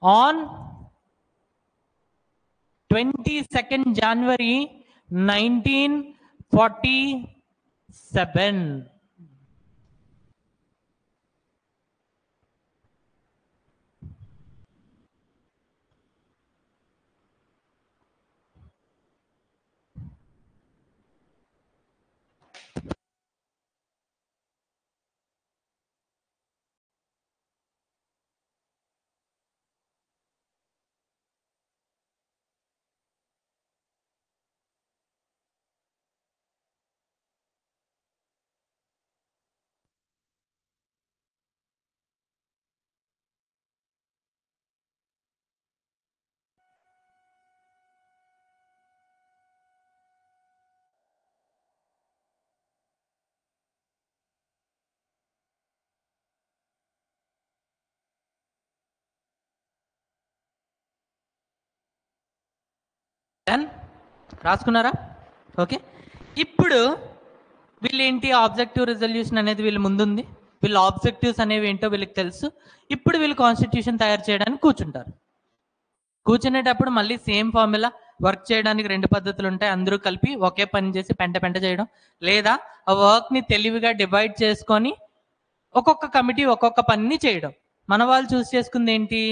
on 22nd January 1947. Done, రాసుకున్నారా? ఓకే, ఇప్పుడు వీళ్ళు ఏంటి, ఆబ్జెక్టివ్ రిజల్యూషన్ అనేది వీళ్ళ ముందుంది, వీళ్ళ ఆబ్జెక్టివ్స్ అనేవి ఏంటో వీళ్ళకి తెలుసు. ఇప్పుడు వీళ్ళు కాన్స్టిట్యూషన్ తయారు చేయడానికి కూర్చుంటారు. కూర్చునేటప్పుడు మళ్ళీ సేమ్ ఫార్ములా, వర్క్ చేయడానికి రెండు పద్ధతులు ఉంటాయి. అందరూ కలిపి ఒకే పని చేసి పెంట పెంట చేయడం, లేదా ఆ వర్క్ని తెలివిగా డివైడ్ చేసుకొని ఒక్కొక్క కమిటీ ఒక్కొక్క పనిని చేయడం. మన వాళ్ళు చూస్ చేసుకుంది ఏంటి,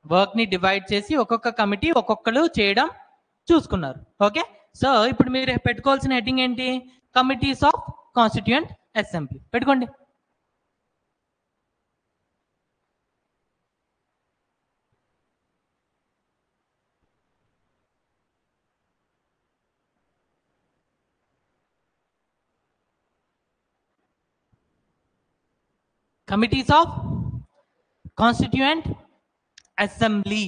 వర్క్ని డివైడ్ చేసి ఒక్కొక్క కమిటీ ఒక్కొక్కరు చేయడం చూసుకున్నారు. ఓకే, సో ఇప్పుడు మీరు పెట్టుకోవాల్సిన హెడ్డింగ్ ఏంటి, కమిటీస్ ఆఫ్ కాన్స్టిట్యూయెంట్ అసెంబ్లీ పెట్టుకోండి. Committees of constituent assembly.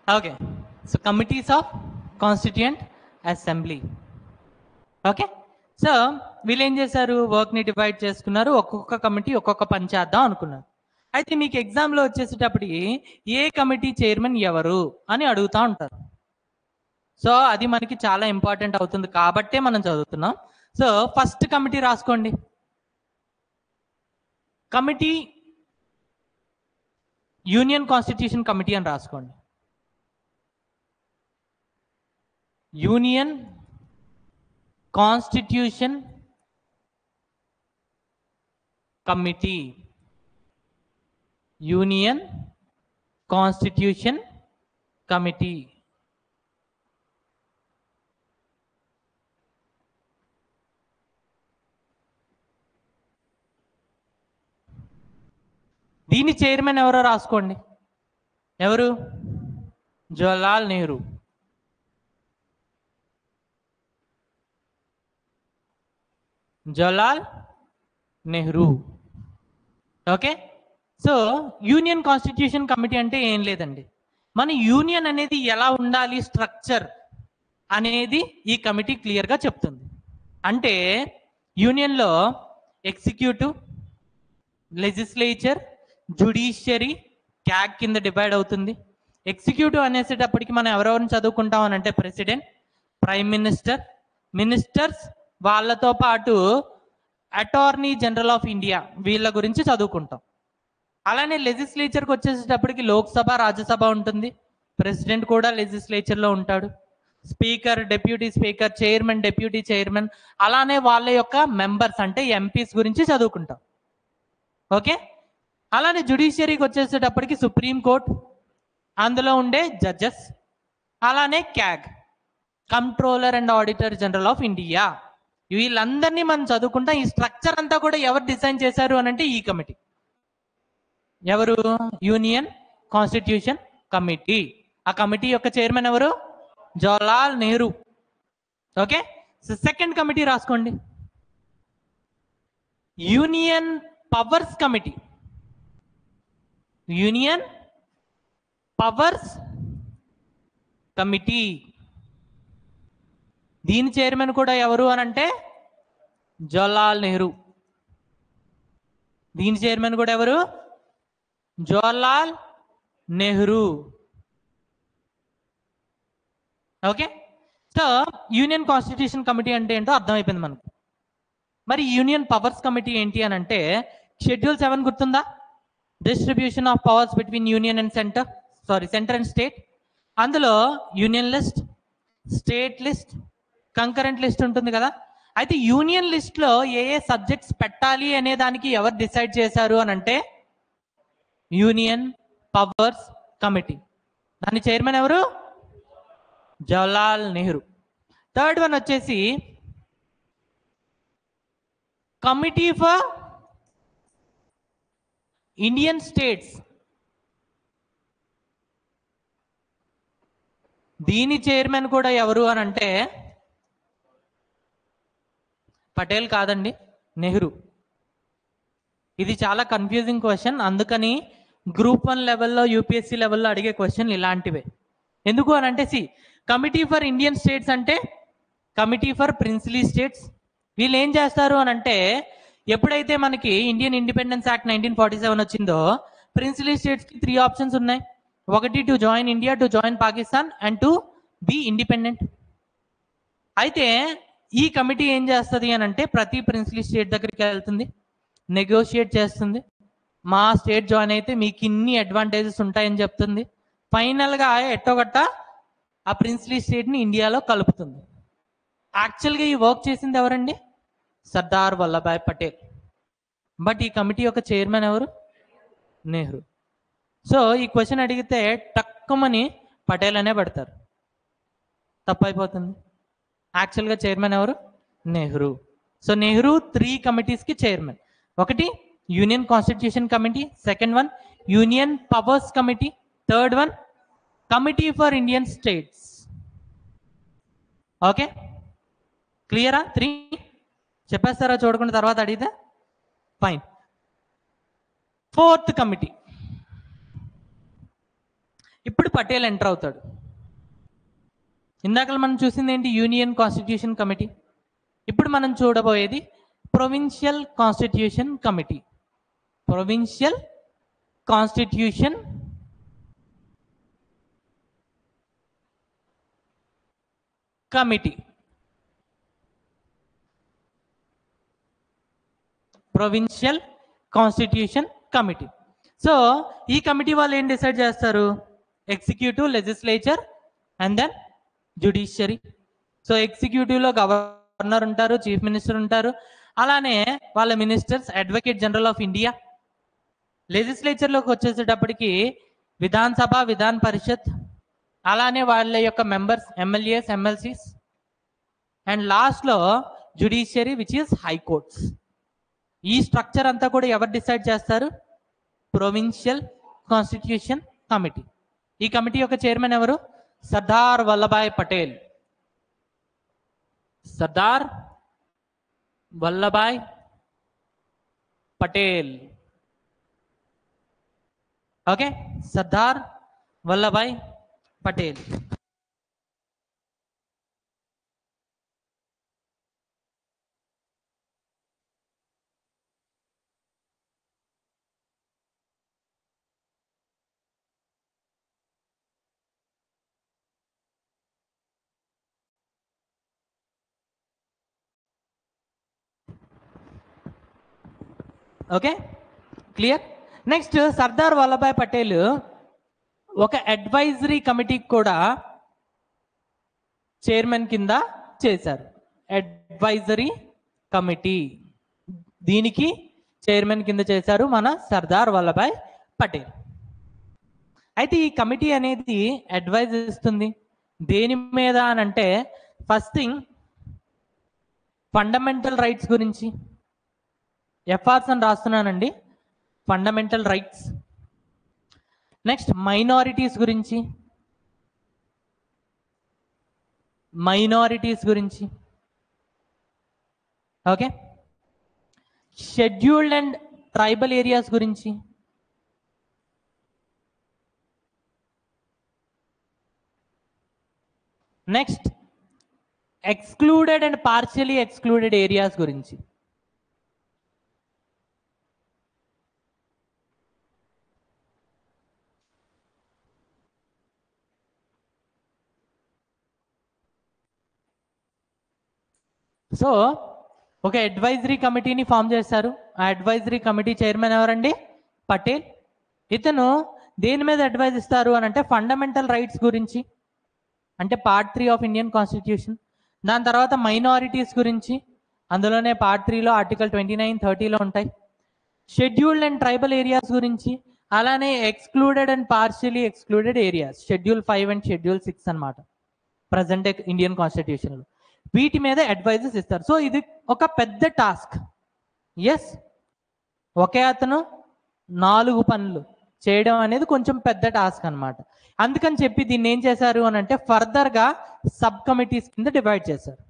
Okay, so committees of constituent assembly. Okay, so వీళ్ళు ఏం చేశారు, వర్క్ని డివైడ్ చేసుకున్నారు, ఒక్కొక్క కమిటీ ఒక్కొక్క పని చేద్దాం అనుకున్నారు. అయితే మీకు ఎగ్జామ్లో వచ్చేసేటప్పటికి ఏ కమిటీ చైర్మన్ ఎవరు అని అడుగుతూ ఉంటారు. సో అది మనకి చాలా ఇంపార్టెంట్ అవుతుంది కాబట్టే మనం చదువుతున్నాం. సో ఫస్ట్ కమిటీ రాసుకోండి, కమిటీ యూనియన్ కాన్స్టిట్యూషన్ కమిటీ అని రాసుకోండి. Union constitution committee, union constitution committee. దీని చైర్మన్ ఎవరో రాసుకోండి, ఎవరు, Jawaharlal Nehru. Jawaharlal Nehru. Okay, so union constitution committee అంటే ఏం లేదండి, మన యూనియన్ అనేది ఎలా ఉండాలి, స్ట్రక్చర్ అనేది ఈ కమిటీ క్లియర్గా చెప్తుంది. అంటే యూనియన్లో ఎగ్జిక్యూటివ్, లెజిస్లేచర్, జుడిషియరీ, క్యాగ్ కింద డివైడ్ అవుతుంది. ఎగ్జిక్యూటివ్ అనేసేటప్పటికి మనం ఎవరెవరిని చదువుకుంటాం అని అంటే ప్రెసిడెంట్, ప్రైమ్ మినిస్టర్, మినిస్టర్స్, వాళ్ళతో పాటు అటార్నీ జనరల్ ఆఫ్ ఇండియా, వీళ్ళ గురించి చదువుకుంటాం. అలానే లెజిస్లేచర్కి వచ్చేసేటప్పటికి లోక్సభ, రాజ్యసభ ఉంటుంది, ప్రెసిడెంట్ కూడా లెజిస్లేచర్లో ఉంటాడు, speaker, deputy speaker, chairman, deputy chairman, అలానే వాళ్ళ యొక్క మెంబర్స్ అంటే ఎంపీస్ గురించి చదువుకుంటాం. ఓకే, అలానే జుడిషియరీకి వచ్చేసేటప్పటికి సుప్రీం కోర్ట్, అందులో ఉండే జడ్జెస్, అలానే CAG, controller and auditor general of India, వీళ్ళందరినీ మనం చదువుకుంటాం. ఈ స్ట్రక్చర్ అంతా కూడా ఎవరు డిజైన్ చేశారు అని అంటే ఈ కమిటీ. ఎవరు, యూనియన్ కాన్స్టిట్యూషన్ కమిటీ. ఆ కమిటీ యొక్క చైర్మన్ ఎవరు, Jawaharlal Nehru. Okay, so second committee రాసుకోండి, union powers committee. Union powers committee, దీని చైర్మన్ కూడా ఎవరు అని అంటే జవహర్లాల్ నెహ్రూ. దీని చైర్మన్ కూడా ఎవరు, Jawaharlal Nehru. Okay, so union constitution committee అంటే ఏంటో అర్థమైపోయింది మనకు. మరి యూనియన్ పవర్స్ కమిటీ ఏంటి అని అంటే షెడ్యూల్ 7 గుర్తుందా, distribution of powers between union and centre, centre and state. అందులో union list, state list, concurrent list ఉంటుంది కదా. అయితే యూనియన్ లిస్ట్ లో ఏ ఏ సబ్జెక్ట్స్ పెట్టాలి అనే దానికి ఎవరు డిసైడ్ చేశారు అని అంటే యూనియన్ పవర్స్ కమిటీ. దాని చైర్మన్ ఎవరు, జవహర్లాల్ నెహ్రూ. థర్డ్ వన్ వచ్చేసి కమిటీ ఫర్ ఇండియన్ స్టేట్స్. దీని చైర్మన్ కూడా ఎవరు అని అంటే పటేల్ కాదండి, నెహ్రూ. ఇది చాలా కన్ఫ్యూజింగ్ క్వశ్చన్, అందుకని గ్రూప్ 1 లెవెల్లో యూపీఎస్సీ లెవెల్లో అడిగే క్వశ్చన్లు ఇలాంటివే. ఎందుకు అని అంటే కమిటీ ఫర్ ఇండియన్ స్టేట్స్ అంటే కమిటీ ఫర్ ప్రిన్స్లీ స్టేట్స్. వీళ్ళు ఏం చేస్తారు అని అంటే ఎప్పుడైతే మనకి ఇండియన్ ఇండిపెండెన్స్ యాక్ట్ 1947 వచ్చిందో ప్రిన్స్లీ స్టేట్స్కి 3 ఆప్షన్స్ ఉన్నాయి. ఒకటి to join India, to join Pakistan and to be independent. అయితే ఈ కమిటీ ఏం చేస్తుంది అని అంటే ప్రతి ప్రిన్స్లీ స్టేట్ దగ్గరికి వెళ్తుంది, నెగోషియేట్ చేస్తుంది. మా స్టేట్ జాయిన్ అయితే మీకు ఇన్ని అడ్వాంటేజెస్ ఉంటాయని చెప్తుంది. ఫైనల్గా ఎట్టోగట్ట ఆ ప్రిన్స్లీ స్టేట్ని ఇండియాలో కలుపుతుంది. యాక్చువల్గా ఈ వర్క్ చేసింది ఎవరండి? సర్దార్ వల్లభాయ్ పటేల్. బట్ ఈ కమిటీ యొక్క చైర్మన్ ఎవరు? నెహ్రూ. సో ఈ క్వశ్చన్ అడిగితే టక్కుమని పటేల్ అనే పెడతారు, తప్పైపోతుంది. యాక్చువల్గా చైర్మన్ ఎవరు? నెహ్రూ. సో నెహ్రూ 3 కమిటీస్కి చైర్మన్. ఒకటి union constitution committee, second one union powers committee, third one committee for Indian states. Okay, క్లియరా? 3 చెప్పేస్తారా చూడకుండా తర్వాత అడిగితే? ఫైన్. ఫోర్త్ కమిటీ, ఇప్పుడు పటేల్ ఎంటర్ అవుతాడు. ఇందాక మనం చూసింది ఏంటి? Union constitution committee. ఇప్పుడు మనం చూడబోయేది provincial constitution committee. Provincial constitution committee. Provincial constitution committee. So ఈ కమిటీ వాళ్ళు ఏం డిసైడ్ చేస్తారు? Executive, legislature and then judiciary. So ఎగ్జిక్యూటివ్లో గవర్నర్ ఉంటారు, చీఫ్ మినిస్టర్ ఉంటారు, అలానే వాళ్ళ ministers, advocate general of India. లెజిస్లేచర్లోకి వచ్చేసేటప్పటికి విధాన్ సభ, విధాన్ పరిషత్, అలానే వాళ్ళ యొక్క మెంబర్స్ ఎమ్మెల్యేస్, ఎమ్మెల్సీస్, అండ్ లాస్ట్లో జ్యుడిషియరీ విచ్ ఈస్ హైకోర్ట్స్. ఈ స్ట్రక్చర్ అంతా కూడా ఎవరు డిసైడ్ చేస్తారు? Provincial constitution committee. ఈ కమిటీ యొక్క చైర్మన్ ఎవరు? Sardar Vallabhbhai Patel. Sardar Vallabhbhai Patel. Okay, Sardar Vallabhbhai Patel. Okay, clear? Next Sardar Vallabhbhai Patel ఒక అడ్వైజరీ కమిటీకి కూడా చైర్మన్ కింద చేశారు. అడ్వైజరీ కమిటీ, దీనికి చైర్మన్ కింద చేశారు మన సర్దార్ వల్లభాయ్ పటేల్. అయితే ఈ కమిటీ అనేది అడ్వైజ్ ఇస్తుంది దేని మీద అని అంటే ఫస్ట్ థింగ్ ఫండమెంటల్ రైట్స్ గురించి. ఎఫ్ఆర్స్ అని రాస్తున్నానండి, ఫండమెంటల్ రైట్స్. నెక్స్ట్ మైనారిటీస్ గురించి, మైనారిటీస్ గురించి. Okay, scheduled and tribal areas గురించి, next excluded and partially excluded areas గురించి. సో ఒక అడ్వైజరీ కమిటీని ఫామ్ చేశారు. ఆ అడ్వైజరీ కమిటీ చైర్మన్ ఎవరండి? పటేల్. ఇతను దేని మీద అడ్వైజ్ ఇస్తారు అని అంటే ఫండమెంటల్ రైట్స్ గురించి, అంటే పార్ట్ 3 ఆఫ్ ఇండియన్ కాన్స్టిట్యూషన్. దాని తర్వాత మైనారిటీస్ గురించి, అందులోనే పార్ట్ 3లో ఆర్టికల్ 29, 30లో ఉంటాయి. షెడ్యూల్డ్ అండ్ ట్రైబల్ ఏరియాస్ గురించి, అలానే excluded and partially excluded areas, schedule 5 and schedule 6 అనమాట ప్రజెంట్ ఇండియన్ కాన్స్టిట్యూషన్లో. వీటి మీద అడ్వైజెస్ ఇస్తారు. సో ఇది ఒక పెద్ద టాస్క్. ఎస్, ఒకే అతను 4 పనులు చేయడం అనేది కొంచెం పెద్ద టాస్క్ అనమాట. అందుకని చెప్పి దీన్ని ఏం చేశారు అని అంటే ఫర్దర్గా సబ్ కమిటీస్ కింద డివైడ్ చేశారు.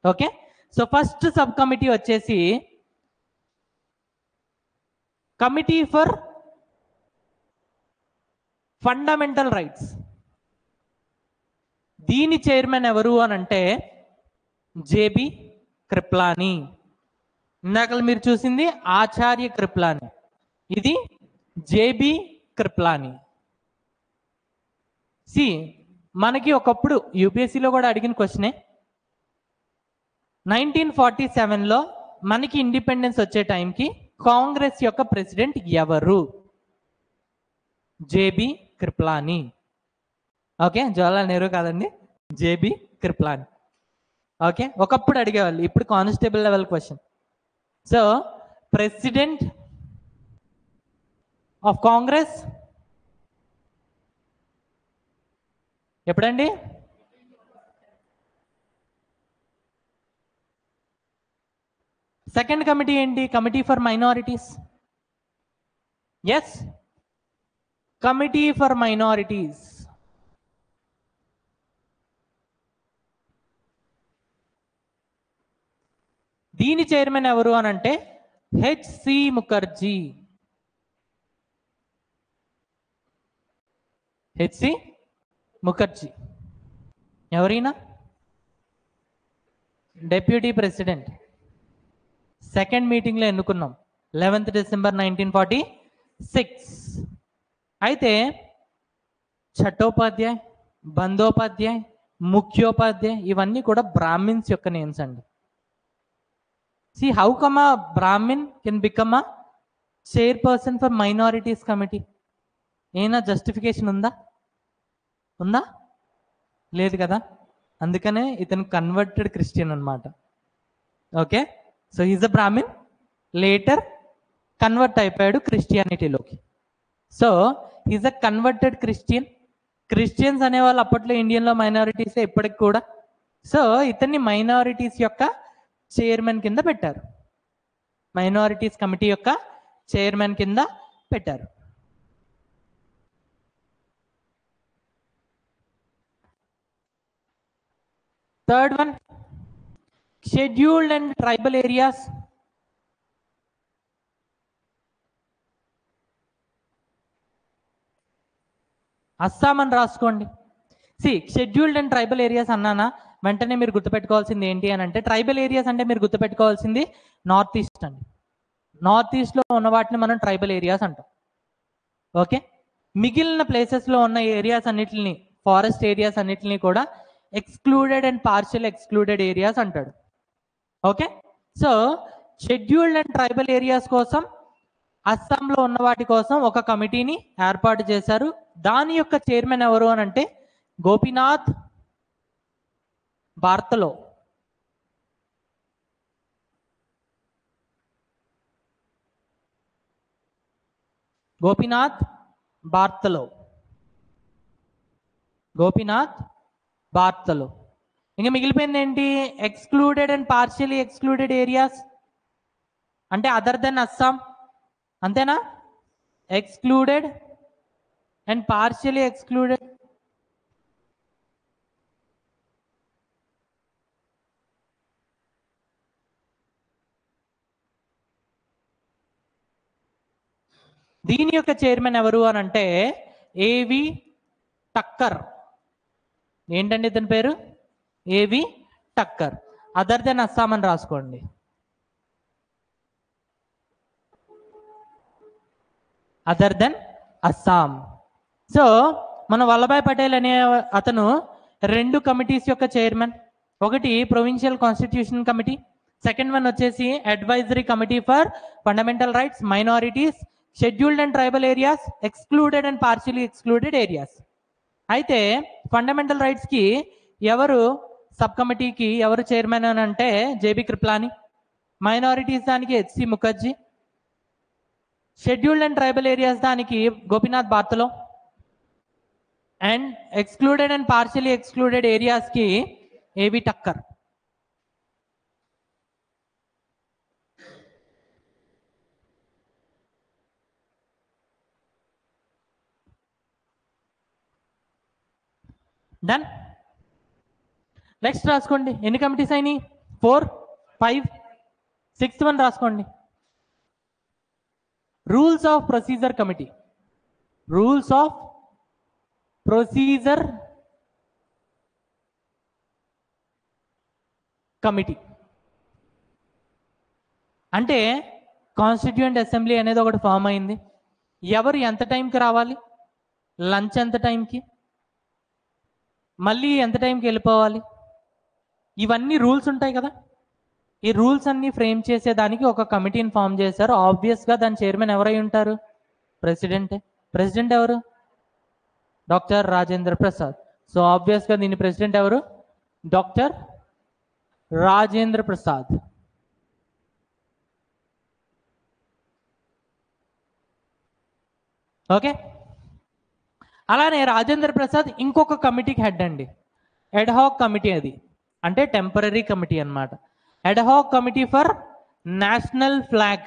Okay, so first sub committee వచ్చేసి కమిటీ ఫర్ ఫండమెంటల్ రైట్స్, దీని చైర్మన్ ఎవరు అని అంటే జేబి కృప్లాని. ఇందాక మీరు చూసింది ఆచార్య కృప్లాని, ఇది జేబి కృప్లాని. సి మనకి ఒకప్పుడు యూపీఎస్సీలో కూడా అడిగిన క్వశ్చనే. 1947లో మనకి ఇండిపెండెన్స్ వచ్చే టైంకి కాంగ్రెస్ యొక్క ప్రెసిడెంట్ ఎవరు? జేబి కృప్లాని. ఓకే, జవహర్లాల్ నెహ్రూ కాదండి, జేబి కృప్లాని. ఓకే, ఒకప్పుడు అడిగేవాళ్ళు, ఇప్పుడు constable level question. So president of Congress ఎప్పుడండి? సెకండ్ కమిటీ ఏంటి? Committee for minorities. Yes, committee for minorities. దీని చైర్మన్ ఎవరు అని అంటే హెచ్సి ముఖర్జీ. హెచ్సి ముఖర్జీ ఎవరైనా డెప్యూటీ ప్రెసిడెంట్. సెకండ్ మీటింగ్లో ఎన్నుకున్నాం 11th December 1946. అయితే చట్టోపాధ్యాయ్, బందోపాధ్యాయ్, ముఖ్యోపాధ్యాయ్ ఇవన్నీ కూడా బ్రాహ్మిన్స్ యొక్క నేమ్స్ అండి. See how come a Brahmin can become a chairperson for minorities committee? ఏనా జస్టిఫికేషన్ ఉందా? ఉందా? లేదు కదా. అందుకనే ఇతను కన్వర్టెడ్ క్రిస్టియన్ అన్నమాట. Okay, so is a Brahmin, later convert అయిపోయాడు క్రిస్టియానిటీలోకి. So is a converted Christian. Christians అనేవాళ్ళు అప్పట్లో ఇండియన్లో మైనారిటీసే ఇప్పటికి కూడా. సో ఇతన్ని మైనారిటీస్ యొక్క చైర్మన్ కింద పెట్టారు, మైనారిటీస్ కమిటీ యొక్క చైర్మన్ కింద పెట్టారు. Third one, scheduled and tribal areas. Assam అని రాసుకోండి. షెడ్యూల్డ్ అండ్ ట్రైబల్ ఏరియాస్ అన్నానా, వెంటనే మీరు గుర్తుపెట్టుకోవాల్సింది ఏంటి అని అంటే ట్రైబల్ ఏరియాస్ అంటే మీరు గుర్తుపెట్టుకోవాల్సింది నార్త్ ఈస్ట్ అండి. నార్త్ ఈస్ట్లో ఉన్న వాటిని మనం ట్రైబల్ ఏరియాస్ అంటాం. ఓకే, మిగిలిన ప్లేసెస్లో ఉన్న ఏరియాస్ అన్నిటిని, ఫారెస్ట్ ఏరియాస్ అన్నిటిని కూడా excluded and partial excluded areas అంటాడు. Okay, so scheduled and tribal areas కోసం అస్సాంలో ఉన్న వాటి కోసం ఒక కమిటీని ఏర్పాటు చేశారు. దాని యొక్క చైర్మన్ ఎవరు అని అంటే గోపీనాథ్ బార్తలో. గోపీనాథ్ బార్తలో, గోపీనాథ్ బార్తలో. ఇంకా మిగిలిపోయింది ఏంటి? Excluded and partially excluded areas అంటే అదర్ దెన్ అస్సాం, అంతేనా? Excluded and partially excluded. దీని యొక్క చైర్మన్ ఎవరు అని అంటే ఏవి టక్కర్. ఏంటండి ఇతని పేరు? ఏవి టక్కర్. అదర్ దెన్ అస్సాం అని రాసుకోండి. Other then Assam. సో మన వల్లభాయ్ పటేల్ అనే అతను 2 కమిటీస్ యొక్క చైర్మన్. ఒకటి provincial constitution committee, second one వచ్చేసి advisory committee for fundamental rights, minorities, scheduled and tribal areas, excluded and partially excluded areas. అయితే ఫండమెంటల్ రైట్స్కి ఎవరు, సబ్ కమిటీకి ఎవరు చైర్మన్ అని అంటే జేబి కృప్లాని, మైనారిటీస్ దానికి H C Mukherjee, scheduled and tribal areas దానికి Gopinath Bardoloi, and excluded and partially excluded ఏరియాస్కి ఏవి టక్కర్. డన్. నెక్స్ట్ రాసుకోండి, ఎన్ని కమిటీస్ అయినాయి? 4, 5, 6th వన్ రాసుకోండి. Rules of procedure committee. Rules of procedure committee. అంటే కాన్స్టిట్యూయెంట్ అసెంబ్లీ అనేది ఒకటి ఫామ్ అయింది. ఎవరు ఎంత టైంకి రావాలి, లంచ్ ఎంత టైంకి, మళ్ళీ ఎంత టైంకి వెళ్ళిపోవాలి, ఇవన్నీ రూల్స్ ఉంటాయి కదా. ఈ రూల్స్ అన్ని ఫ్రేమ్ చేసేదానికి ఒక కమిటీని ఫామ్ చేశారు. ఆబ్వియస్గా దాని చైర్మన్ ఎవరై ఉంటారు? ప్రెసిడెంటే. ప్రెసిడెంట్ ఎవరు? డాక్టర్ రాజేంద్ర ప్రసాద్. సో ఆబ్వియస్గా దీని ప్రెసిడెంట్ ఎవరు? డాక్టర్ రాజేంద్ర ప్రసాద్. ఓకే. అలానే రాజేంద్ర ప్రసాద్ ఇంకొక కమిటీకి హెడ్ అండి. ఎడ్హాక్ కమిటీ, అది అంటే టెంపరీ కమిటీ అన్నమాట. ఎడ్హాక్ కమిటీ ఫర్ నేషనల్ ఫ్లాగ్.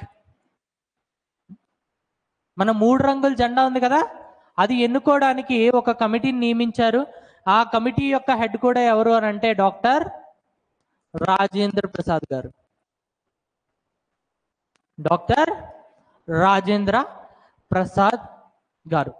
మన 3 రంగుల జెండా ఉంది కదా, అది ఎన్నుకోవడానికి ఒక కమిటీని నియమించారు. ఆ కమిటీ యొక్క హెడ్ కూడా ఎవరు అని అంటే డాక్టర్ రాజేంద్ర ప్రసాద్ గారు. డాక్టర్ రాజేంద్ర ప్రసాద్ గారు.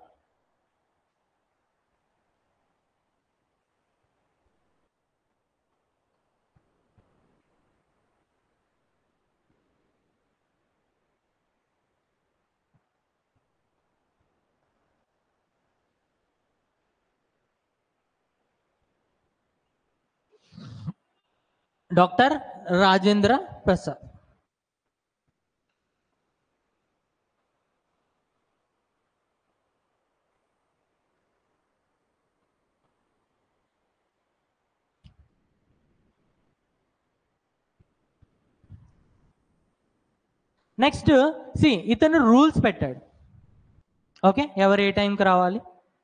డాక్టర్ రాజేంద్ర ప్రసాద్. నెక్స్ట్ ఇతను రూల్స్ పెట్టాడు. ఓకే, ఎవరు ఏ టైంకి రావాలి,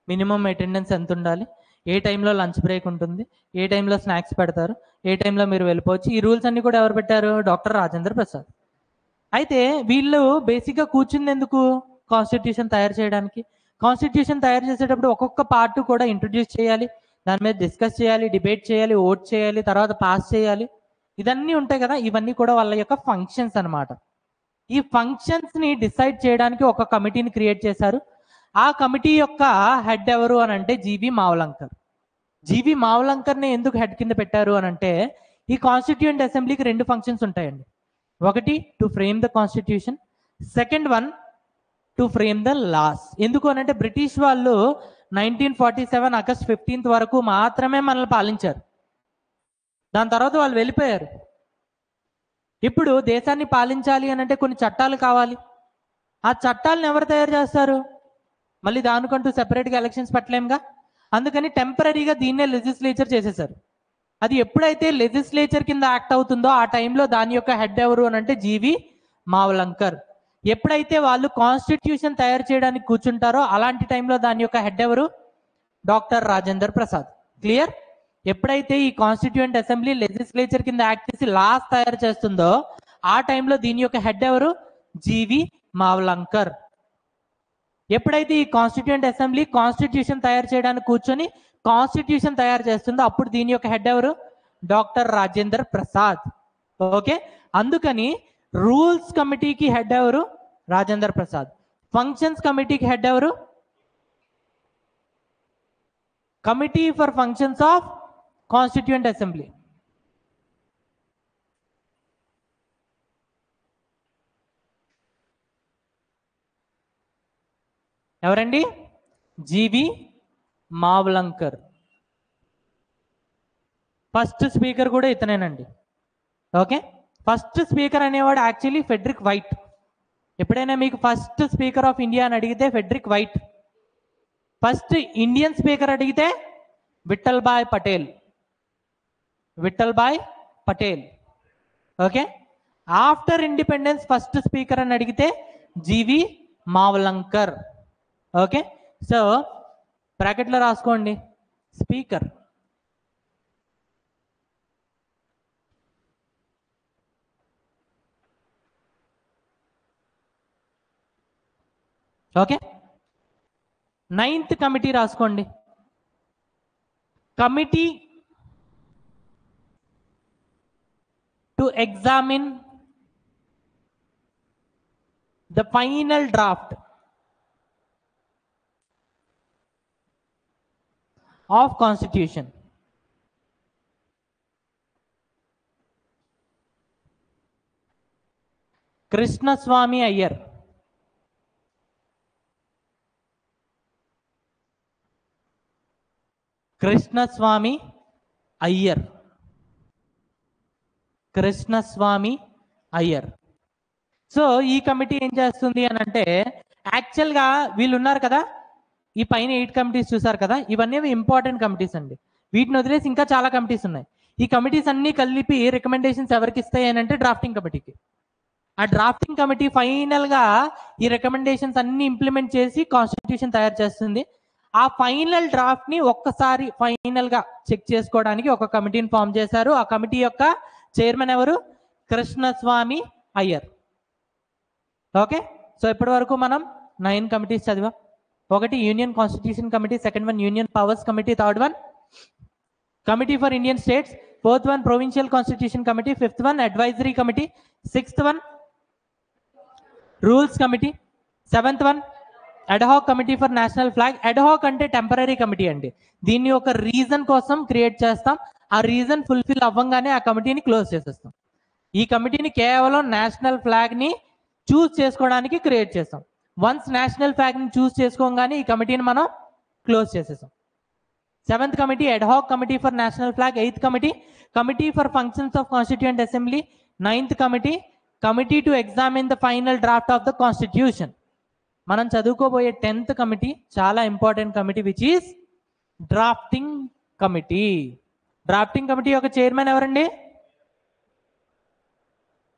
మినిమం అటెండెన్స్ ఎంత ఉండాలి, ఏ టైంలో లంచ్ బ్రేక్ ఉంటుంది, ఏ టైంలో స్నాక్స్ పెడతారు, ఏ టైంలో మీరు వెళ్ళిపోవచ్చు. ఈ రూల్స్ అన్ని కూడా ఎవరు పెట్టారు? డాక్టర్ రాజేంద్ర ప్రసాద్. అయితే వీళ్ళు బేసిక్గా కూర్చుంది ఎందుకు? కాన్స్టిట్యూషన్ తయారు చేయడానికి. కాన్స్టిట్యూషన్ తయారు చేసేటప్పుడు ఒక్కొక్క పార్ట్ కూడా ఇంట్రొడ్యూస్ చేయాలి, దాని మీద డిస్కస్ చేయాలి, డిబేట్ చేయాలి, ఓట్ చేయాలి, తర్వాత పాస్ చేయాలి. ఇదన్నీ ఉంటాయి కదా, ఇవన్నీ కూడా వాళ్ళ యొక్క ఫంక్షన్స్ అన్నమాట. ఈ ఫంక్షన్స్ ని డిసైడ్ చేయడానికి ఒక కమిటీని క్రియేట్ చేశారు. ఆ కమిటీ యొక్క హెడ్ ఎవరు అని అంటే జీవి మావలంకర్. జీవి మావలంకర్ని ఎందుకు హెడ్ కింద పెట్టారు అని అంటే, ఈ కాన్స్టిట్యూయెంట్ అసెంబ్లీకి 2 ఫంక్షన్స్ ఉంటాయండి. ఒకటి to frame the constitution, second one to frame the laws. ఎందుకు అని అంటే బ్రిటిష్ వాళ్ళు 1947 ఆగస్ట్ 15 వరకు మాత్రమే మనల్ని పాలించారు. దాని తర్వాత వాళ్ళు వెళ్ళిపోయారు. ఇప్పుడు దేశాన్ని పాలించాలి అని అంటే కొన్ని చట్టాలు కావాలి. ఆ చట్టాలను ఎవరు తయారు చేస్తారు? మళ్ళీ దానికంటూ సెపరేట్గా ఎలక్షన్స్ పెట్టలేముగా. అందుకని టెంపరీగా దీన్నే లెజిస్లేచర్ చేసేసారు. అది ఎప్పుడైతే లెజిస్లేచర్ కింద యాక్ట్ అవుతుందో ఆ టైంలో దాని యొక్క హెడ్ ఎవరు అని అంటే జీవి మావలంకర్. ఎప్పుడైతే వాళ్ళు కాన్స్టిట్యూషన్ తయారు చేయడానికి కూర్చుంటారో అలాంటి టైంలో దాని యొక్క హెడ్ ఎవరు? డాక్టర్ రాజేంద్ర ప్రసాద్. క్లియర్? ఎప్పుడైతే ఈ కాన్స్టిట్యూయెంట్ అసెంబ్లీ లెజిస్లేచర్ కింద యాక్ట్ చేసి లాస్ తయారు చేస్తుందో ఆ టైంలో దీని యొక్క హెడ్ ఎవరు? జీవి మావలంకర్. ఎప్పుడైతే ఈ కాన్స్టిట్యూయెంట్ అసెంబ్లీ కాన్స్టిట్యూషన్ తయారు చేయడానికి కూర్చొని కాన్స్టిట్యూషన్ తయారు చేస్తుందో అప్పుడు దీని యొక్క హెడ్ ఎవరు? డాక్టర్ రాజేంద్ర ప్రసాద్. ఓకే, అందుకని రూల్స్ కమిటీకి హెడ్ ఎవరు? రాజేంద్ర ప్రసాద్. ఫంక్షన్స్ కమిటీకి హెడ్ ఎవరు? Committee for functions of constituent assembly. ఎవరండి? జీవి మావలంకర్. ఫస్ట్ స్పీకర్ కూడా ఇతనేనండి. ఓకే, ఫస్ట్ స్పీకర్ అనేవాడు యాక్చువల్లీ ఫెడ్రిక్ వైట్. ఎప్పుడైనా మీకు ఫస్ట్ స్పీకర్ ఆఫ్ ఇండియా అని అడిగితే Frederick Whyte. First Indian speaker అడిగితే Vithal Bhai Patel. Vithal Bhai Patel. Okay, after independence first speaker అని అడిగితే జీవి మావలంకర్. ఓకే, సో బ్రాకెట్లో రాసుకోండి స్పీకర్. ఓకే, 9th కమిటీ రాసుకోండి. Committee to examine the final draft. Of constitution. Krishnaswami Ayyar. Krishnaswami Ayyar. Krishnaswami Ayyar. So ఈ కమిటీ ఏం చేస్తుంది అని అంటే, యాక్చువల్గా వీళ్ళు ఉన్నారు కదా, ఈ పైన 8 కమిటీస్ చూసారు కదా, ఇవన్నీ ఇంపార్టెంట్ కమిటీస్ అండి. వీటిని వదిలేసి ఇంకా చాలా కమిటీస్ ఉన్నాయి. ఈ కమిటీస్ అన్ని కలిపి రికమెండేషన్స్ ఎవరికి ఇస్తాయి అని అంటే డ్రాఫ్టింగ్ కమిటీకి. ఆ డ్రాఫ్టింగ్ కమిటీ ఫైనల్గా ఈ రికమెండేషన్స్ అన్ని ఇంప్లిమెంట్ చేసి కాన్స్టిట్యూషన్ తయారు చేస్తుంది. ఆ ఫైనల్ డ్రాఫ్ట్ని ఒక్కసారి ఫైనల్గా చెక్ చేసుకోవడానికి ఒక కమిటీని ఫామ్ చేశారు. ఆ కమిటీ యొక్క చైర్మన్ ఎవరు? కృష్ణస్వామి అయ్యర్. ఓకే, సో ఇప్పటి వరకు మనం 9 కమిటీస్ చదివాం. ఒకటి union constitution committee, second one union powers committee, third one committee for Indian states, fourth one provincial constitution committee, fifth one advisory committee, sixth one rules committee, seventh one ad hoc committee for national flag. Ad hoc అంటే temporary committee అండి. దీన్ని ఒక reason కోసం create చేస్తాం. ఆ reason fulfil అవ్వగానే ఆ కమిటీని క్లోజ్ చేసేస్తాం. ఈ కమిటీని కేవలం నేషనల్ ఫ్లాగ్ని చూస్ చేసుకోవడానికి క్రియేట్ చేస్తాం. వన్స్ నేషనల్ ఫ్లాగ్ని చూస్ చేసుకోగానే ఈ కమిటీని మనం క్లోజ్ చేసేస్తాం. Seventh committee ad hoc committee for national flag. Eighth committee committee for functions of constituent assembly. Ninth committee committee to examine the final draft of the constitution. మనం చదువుకోబోయే 10th committee చాలా important committee, which is drafting committee. Drafting committee యొక్క chairman ఎవరండి?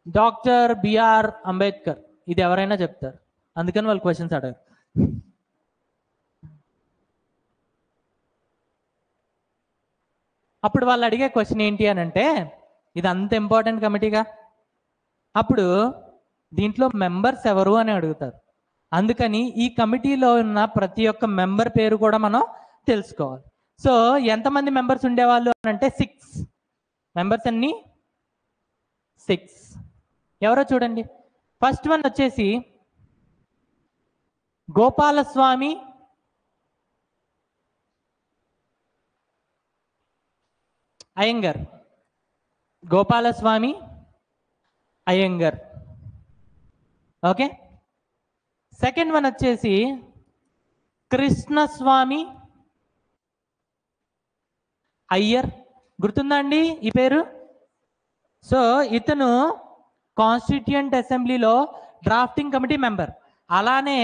Doctor BR Ambedkar. ఇది ఎవరైనా చెప్తారు, అందుకని వాళ్ళు క్వశ్చన్స్ అడగారు. అప్పుడు వాళ్ళు అడిగే క్వశ్చన్ ఏంటి అని అంటే, ఇది అంత ఇంపార్టెంట్ కమిటీగా, అప్పుడు దీంట్లో మెంబర్స్ ఎవరు అని అడుగుతారు. అందుకని ఈ కమిటీలో ఉన్న ప్రతి ఒక్క మెంబర్ పేరు కూడా మనం తెలుసుకోవాలి. సో ఎంతమంది మెంబర్స్ ఉండేవాళ్ళు అని అంటే 6 మెంబర్స్. అన్ని 6. ఎవరో చూడండి. ఫస్ట్ వన్ వచ్చేసి Gopalaswamy Iyengar. Gopalaswamy Iyengar. Okay. Second one వచ్చేసి కృష్ణస్వామి అయ్యర్. గుర్తుందా అండి ఈ పేరు? సో ఇతను కాన్స్టిట్యూయెంట్ అసెంబ్లీలో డ్రాఫ్టింగ్ కమిటీ మెంబర్, అలానే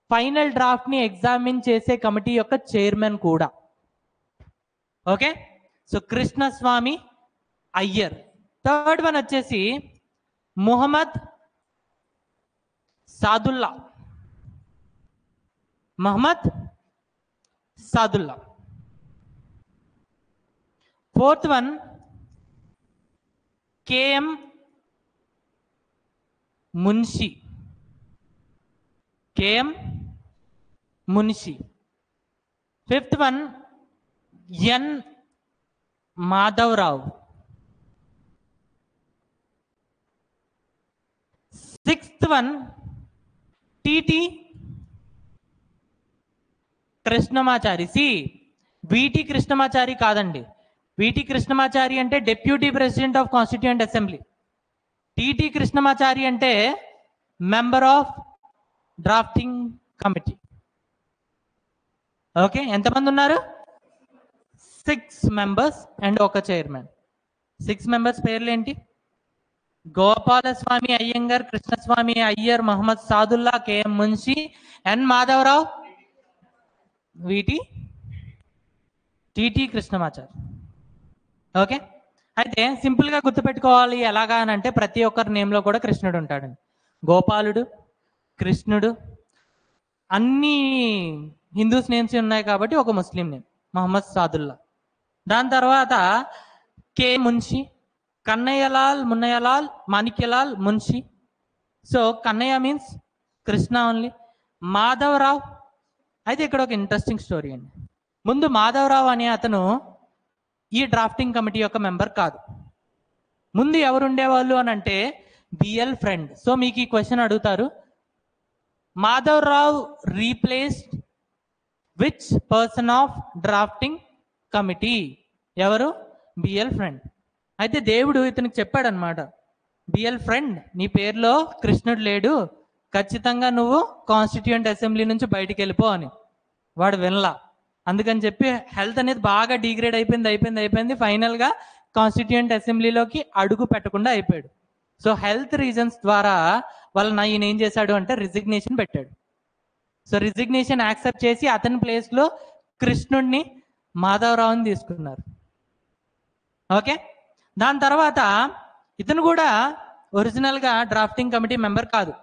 ఫైనల్ డ్రాఫ్ట్ని ఎగ్జామిన్ చేసే కమిటీ యొక్క చైర్మన్ కూడా. Okay, so Krishnaswamy Iyer. Third one వచ్చేసి Muhammad Saadulla. Mohammed Saadulla. Fourth one K M Munshi. K M Munshi. Fifth one N Madhava Rao. Sixth one T T Krishnamachari. V T Krishnamachari కాదండి. విటి కృష్ణమాచారి అంటే deputy president of constituent assembly. T T Krishnamachari అంటే member of drafting committee. Okay, ఎంతమంది ఉన్నారు? 6 మెంబర్స్ అండ్ ఒక chairman. 6 members పేర్లు ఏంటి? Gopalaswamy Iyengar, Krishnaswamy Iyer, Mohammed Sadullah, KM Munshi, ఎన్ Madhavarao, విటి TT Krishnamachari. Okay, అయితే సింపుల్గా గుర్తుపెట్టుకోవాలి ఎలాగా అని అంటే, ప్రతి ఒక్కరి నేమ్లో కూడా కృష్ణుడు ఉంటాడండి. గోపాలుడు, కృష్ణుడు, అన్ని హిందూస్ నేమ్స్ ఉన్నాయి కాబట్టి ఒక ముస్లిం నేమ్ మహమ్మద్ సాదుల్లా. దాని తర్వాత K Munshi, Kanaiyalal, Munnayyalal, Maneklal Munshi. So Kanaiya means Krishna only. Madhava Rao. అయితే ఇక్కడ ఒక ఇంట్రెస్టింగ్ స్టోరీ అండి. ముందు మాధవరావు అనే అతను ఈ డ్రాఫ్టింగ్ కమిటీ యొక్క మెంబర్ కాదు. ముందు ఎవరు ఉండేవాళ్ళు అని అంటే బిఎల్ ఫ్రెండ్. సో మీకు ఈ క్వశ్చన్ అడుగుతారు, Madhava Rao replaced which person of drafting committee? ఎవరు? B L Friend. అయితే దేవుడు ఇతనికి చెప్పాడు అనమాట, బిఎల్ ఫ్రెండ్, నీ పేరులో కృష్ణుడు లేడు, ఖచ్చితంగా నువ్వు కాన్స్టిట్యూయెంట్ అసెంబ్లీ నుంచి బయటికి వెళ్ళిపో అని. వాడు వినలా. అందుకని చెప్పి హెల్త్ అనేది బాగా డిగ్రేడ్ అయిపోయింది. ఫైనల్గా కాన్స్టిట్యూయెంట్ అసెంబ్లీలోకి అడుగు పెట్టకుండా అయిపోయాడు. సో హెల్త్ రీజన్స్ ద్వారా వాళ్ళ ఈయన ఏం చేశాడు అంటే రిజిగ్నేషన్ పెట్టాడు. సో రిజిగ్నేషన్ యాక్సెప్ట్ చేసి అతని ప్లేస్లో కృష్ణుడిని, మాధవరావుని తీసుకున్నారు. ఓకే, దాని తర్వాత ఇతను కూడా ఒరిజినల్గా డ్రాఫ్టింగ్ కమిటీ మెంబర్ కాదు.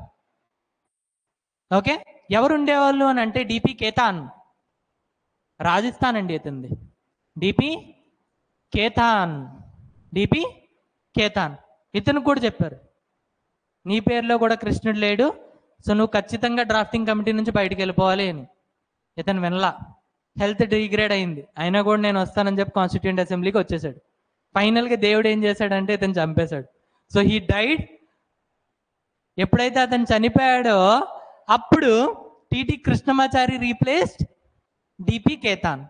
ఓకే, ఎవరు ఉండేవాళ్ళు అని అంటే డిపి కేతాన్, రాజస్థాన్ అండి ఇతనిది. డిపి కేతాన్. ఇతను కూడా చెప్పారు, నీ పేరులో కూడా కృష్ణుడు లేడు, సో నువ్వు ఖచ్చితంగా డ్రాఫ్టింగ్ కమిటీ నుంచి బయటికి వెళ్ళిపోవాలి అని. ఇతను వినలా, హెల్త్ డిగ్రేడ్ అయింది, అయినా కూడా నేను వస్తానని చెప్పి కాన్స్టిట్యూయెంట్ అసెంబ్లీకి వచ్చేసాడు. ఫైనల్గా దేవుడు ఏం చేశాడంటే ఇతను చంపేశాడు. So he died. ఎప్పుడైతే అతను చనిపోయాడో అప్పుడు T T Krishnamachari replaced D P Khaitan.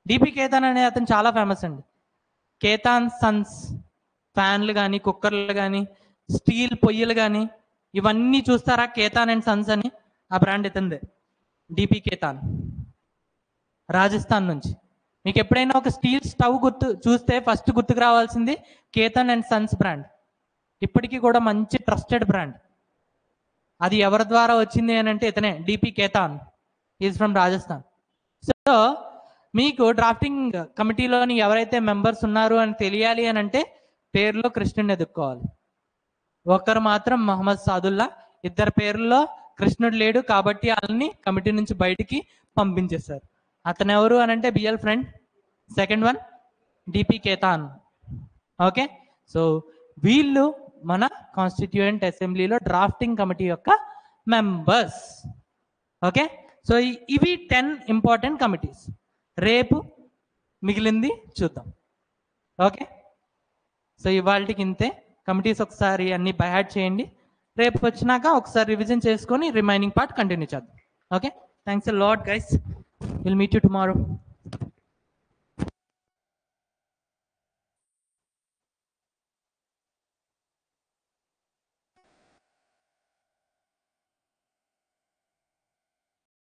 D P Khaitan అనే అతను చాలా ఫేమస్ అండి. కేతాన్ సన్స్ ఫ్యాన్లు కానీ, కుక్కర్లు కానీ, స్టీల్ పొయ్యిలు కానీ, ఇవన్నీ చూస్తారా కేతాన్ అండ్ సన్స్ అని, ఆ బ్రాండ్ ఇతందే. డిపి కేతాన్, రాజస్థాన్ నుంచి. మీకు ఎప్పుడైనా ఒక స్టీల్ స్టవ్ చూస్తే ఫస్ట్ గుర్తుకు రావాల్సింది కేతాన్ అండ్ సన్స్ బ్రాండ్. ఇప్పటికీ కూడా మంచి ట్రస్టెడ్ బ్రాండ్. అది ఎవరి ద్వారా వచ్చింది అని అంటే ఇతనే, D P Khaitan is from Rajasthan. So మీకు డ్రాఫ్టింగ్ కమిటీలోని ఎవరైతే మెంబర్స్ ఉన్నారు అని తెలియాలి అని అంటే పేరులో కృష్ణుడిని ఎదుర్కోవాలి. ఒకరు మాత్రం మహమ్మద్ సాదుల్లా, ఇద్దరు పేర్లలో కృష్ణుడు లేడు కాబట్టి వాళ్ళని కమిటీ నుంచి బయటికి పంపించేశారు. అతను ఎవరు అని అంటే B L Friend. Second one D P Khaitan. Okay, so వీళ్ళు మన కాన్స్టిట్యూయెంట్ అసెంబ్లీలో డ్రాఫ్టింగ్ కమిటీ యొక్క మెంబర్స్. ఓకే, సో ఇవి 10 ఇంపార్టెంట్ కమిటీస్. రేపు మిగిలింది చూద్దాం. ఓకే, సో ఇవాళకి ఇంతే. కమిటీస్ ఒకసారి అన్ని బై హార్ట్ చేయండి. రేపు వచ్చినాక ఒకసారి రివిజన్ చేసుకొని రిమైనింగ్ పార్ట్ కంటిన్యూ చేద్దాం. Okay, thanks a lot guys. Will meet you tomorrow.